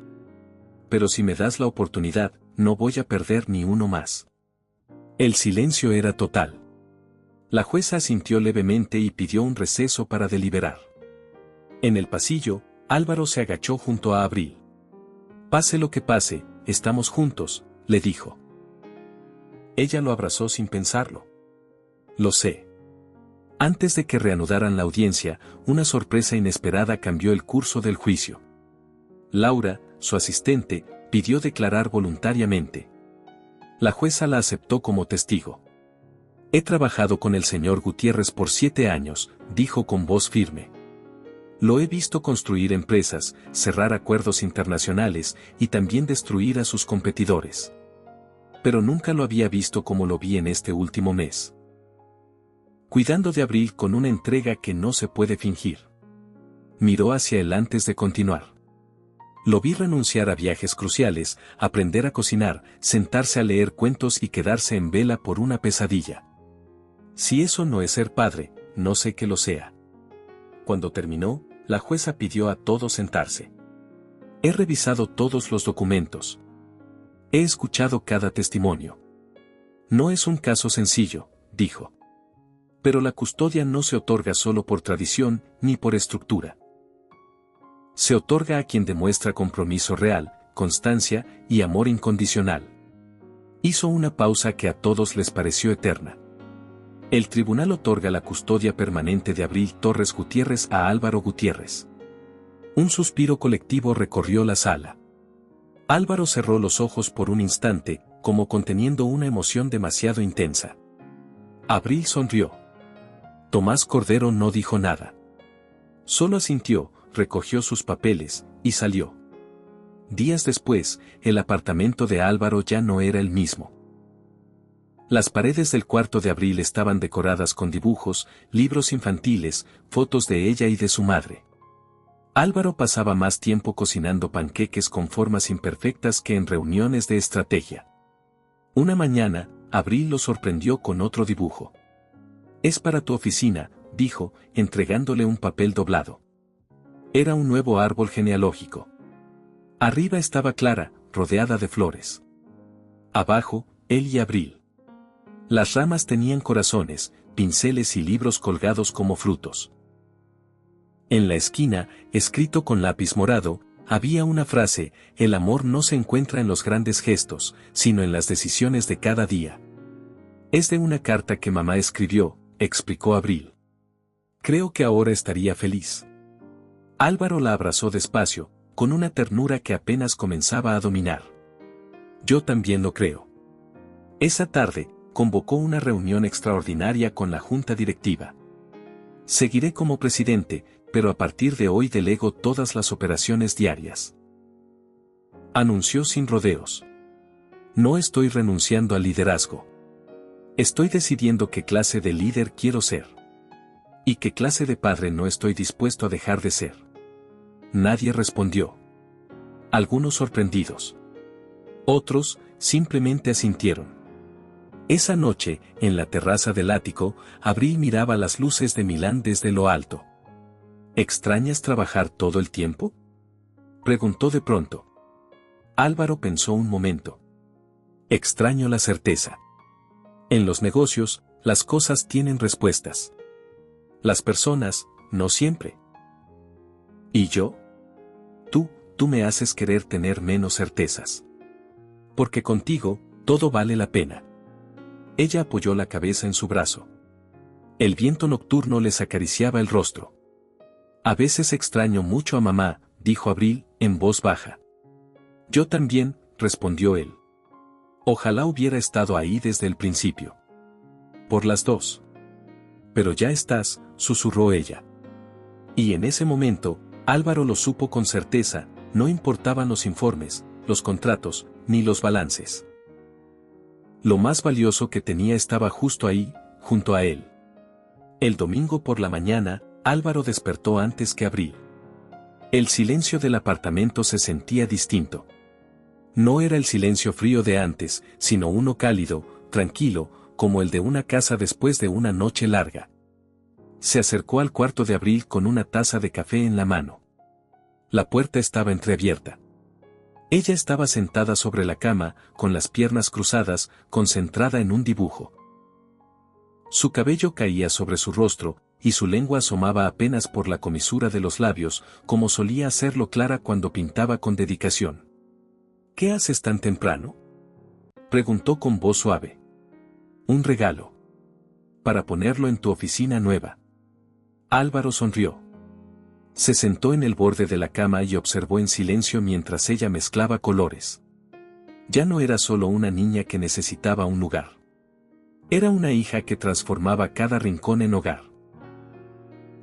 Pero si me das la oportunidad, no voy a perder ni uno más. El silencio era total. La jueza asintió levemente y pidió un receso para deliberar. En el pasillo, Álvaro se agachó junto a Abril. Pase lo que pase, estamos juntos, le dijo. Ella lo abrazó sin pensarlo. Lo sé. Antes de que reanudaran la audiencia, una sorpresa inesperada cambió el curso del juicio. Laura, su asistente, pidió declarar voluntariamente. La jueza la aceptó como testigo. He trabajado con el señor Gutiérrez por 7 años, dijo con voz firme. Lo he visto construir empresas, cerrar acuerdos internacionales y también destruir a sus competidores. Pero nunca lo había visto como lo vi en este último mes. Cuidando de Abril con una entrega que no se puede fingir. Miró hacia él antes de continuar. Lo vi renunciar a viajes cruciales, aprender a cocinar, sentarse a leer cuentos y quedarse en vela por una pesadilla. Si eso no es ser padre, no sé qué lo sea. Cuando terminó, la jueza pidió a todos sentarse. He revisado todos los documentos. He escuchado cada testimonio. No es un caso sencillo, dijo. Pero la custodia no se otorga solo por tradición ni por estructura. Se otorga a quien demuestra compromiso real, constancia y amor incondicional. Hizo una pausa que a todos les pareció eterna. El tribunal otorga la custodia permanente de Abril Torres Gutiérrez a Álvaro Gutiérrez. Un suspiro colectivo recorrió la sala. Álvaro cerró los ojos por un instante, como conteniendo una emoción demasiado intensa. Abril sonrió. Tomás Cordero no dijo nada. Solo asintió, recogió sus papeles, y salió. Días después, el apartamento de Álvaro ya no era el mismo. Las paredes del cuarto de Abril estaban decoradas con dibujos, libros infantiles, fotos de ella y de su madre. Álvaro pasaba más tiempo cocinando panqueques con formas imperfectas que en reuniones de estrategia. Una mañana, Abril lo sorprendió con otro dibujo. Es para tu oficina, dijo, entregándole un papel doblado. Era un nuevo árbol genealógico. Arriba estaba Clara, rodeada de flores. Abajo, él y Abril. Las ramas tenían corazones, pinceles y libros colgados como frutos. En la esquina, escrito con lápiz morado, había una frase: el amor no se encuentra en los grandes gestos, sino en las decisiones de cada día. Es de una carta que mamá escribió, explicó Abril. Creo que ahora estaría feliz. Álvaro la abrazó despacio, con una ternura que apenas comenzaba a dominar. Yo también lo creo. Esa tarde, convocó una reunión extraordinaria con la junta directiva. Seguiré como presidente, pero a partir de hoy delego todas las operaciones diarias. Anunció sin rodeos. No estoy renunciando al liderazgo. Estoy decidiendo qué clase de líder quiero ser. Y qué clase de padre no estoy dispuesto a dejar de ser. Nadie respondió. Algunos sorprendidos. Otros, simplemente asintieron. Esa noche, en la terraza del ático, Abril miraba las luces de Milán desde lo alto. ¿Extrañas trabajar todo el tiempo?, preguntó de pronto. Álvaro pensó un momento. Extraño la certeza. En los negocios, las cosas tienen respuestas. Las personas, no siempre. ¿Y yo? Tú me haces querer tener menos certezas. Porque contigo, todo vale la pena. Ella apoyó la cabeza en su brazo. El viento nocturno les acariciaba el rostro. A veces extraño mucho a mamá, dijo Abril, en voz baja. Yo también, respondió él. Ojalá hubiera estado ahí desde el principio. Por las dos. Pero ya estás, susurró ella. Y en ese momento, Álvaro lo supo con certeza, no importaban los informes, los contratos, ni los balances. Lo más valioso que tenía estaba justo ahí, junto a él. El domingo por la mañana, Álvaro despertó antes que Abril. El silencio del apartamento se sentía distinto. No era el silencio frío de antes, sino uno cálido, tranquilo, como el de una casa después de una noche larga. Se acercó al cuarto de Abril con una taza de café en la mano. La puerta estaba entreabierta. Ella estaba sentada sobre la cama, con las piernas cruzadas, concentrada en un dibujo. Su cabello caía sobre su rostro, y su lengua asomaba apenas por la comisura de los labios, como solía hacerlo Clara cuando pintaba con dedicación. ¿Qué haces tan temprano?, preguntó con voz suave. Un regalo. Para ponerlo en tu oficina nueva. Álvaro sonrió. Se sentó en el borde de la cama y observó en silencio mientras ella mezclaba colores. Ya no era solo una niña que necesitaba un lugar. Era una hija que transformaba cada rincón en hogar.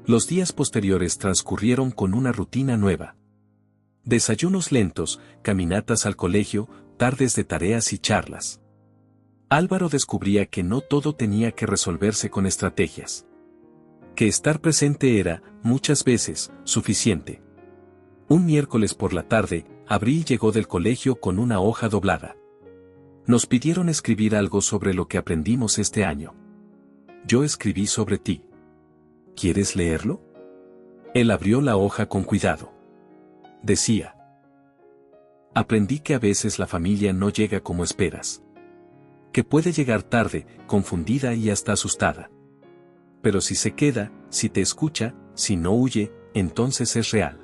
Los días posteriores transcurrieron con una rutina nueva. Desayunos lentos, caminatas al colegio, tardes de tareas y charlas. Álvaro descubría que no todo tenía que resolverse con estrategias. Que estar presente era, muchas veces, suficiente. Un miércoles por la tarde, Abril llegó del colegio con una hoja doblada. Nos pidieron escribir algo sobre lo que aprendimos este año. Yo escribí sobre ti. ¿Quieres leerlo? Él abrió la hoja con cuidado. Decía. Aprendí que a veces la familia no llega como esperas. Que puede llegar tarde, confundida y hasta asustada. Pero si se queda, si te escucha, si no huye, entonces es real.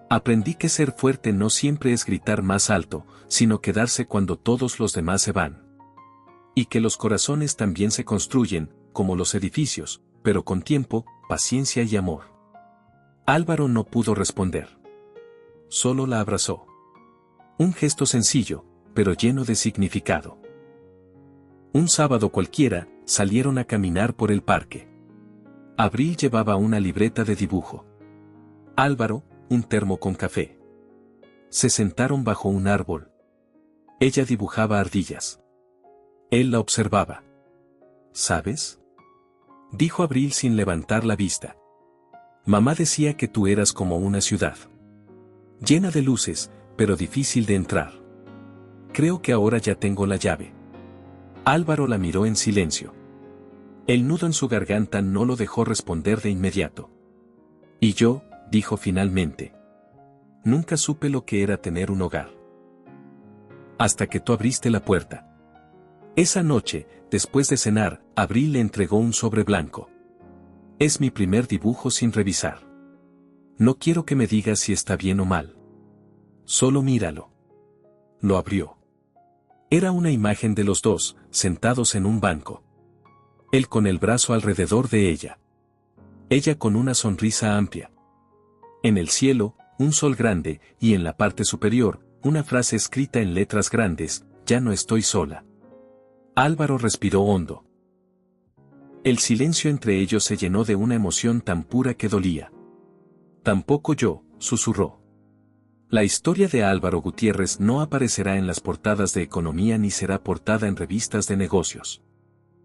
Aprendí que ser fuerte no siempre es gritar más alto, sino quedarse cuando todos los demás se van. Y que los corazones también se construyen, como los edificios, pero con tiempo, paciencia y amor. Álvaro no pudo responder. Solo la abrazó. Un gesto sencillo, pero lleno de significado. Un sábado cualquiera, salieron a caminar por el parque. Abril llevaba una libreta de dibujo. Álvaro, un termo con café. Se sentaron bajo un árbol. Ella dibujaba ardillas. Él la observaba. ¿Sabes?, dijo Abril sin levantar la vista. Mamá decía que tú eras como una ciudad. Llena de luces, pero difícil de entrar. Creo que ahora ya tengo la llave. Álvaro la miró en silencio. El nudo en su garganta no lo dejó responder de inmediato. Y yo, dijo finalmente. Nunca supe lo que era tener un hogar. Hasta que tú abriste la puerta. Esa noche, después de cenar, Abril le entregó un sobre blanco. Es mi primer dibujo sin revisar. No quiero que me digas si está bien o mal. Solo míralo. Lo abrió. Era una imagen de los dos, sentados en un banco. Él con el brazo alrededor de ella. Ella con una sonrisa amplia. En el cielo, un sol grande, y en la parte superior, una frase escrita en letras grandes, ya no estoy sola. Álvaro respiró hondo. El silencio entre ellos se llenó de una emoción tan pura que dolía. Tampoco yo, susurró. La historia de Álvaro Gutiérrez no aparecerá en las portadas de economía ni será portada en revistas de negocios.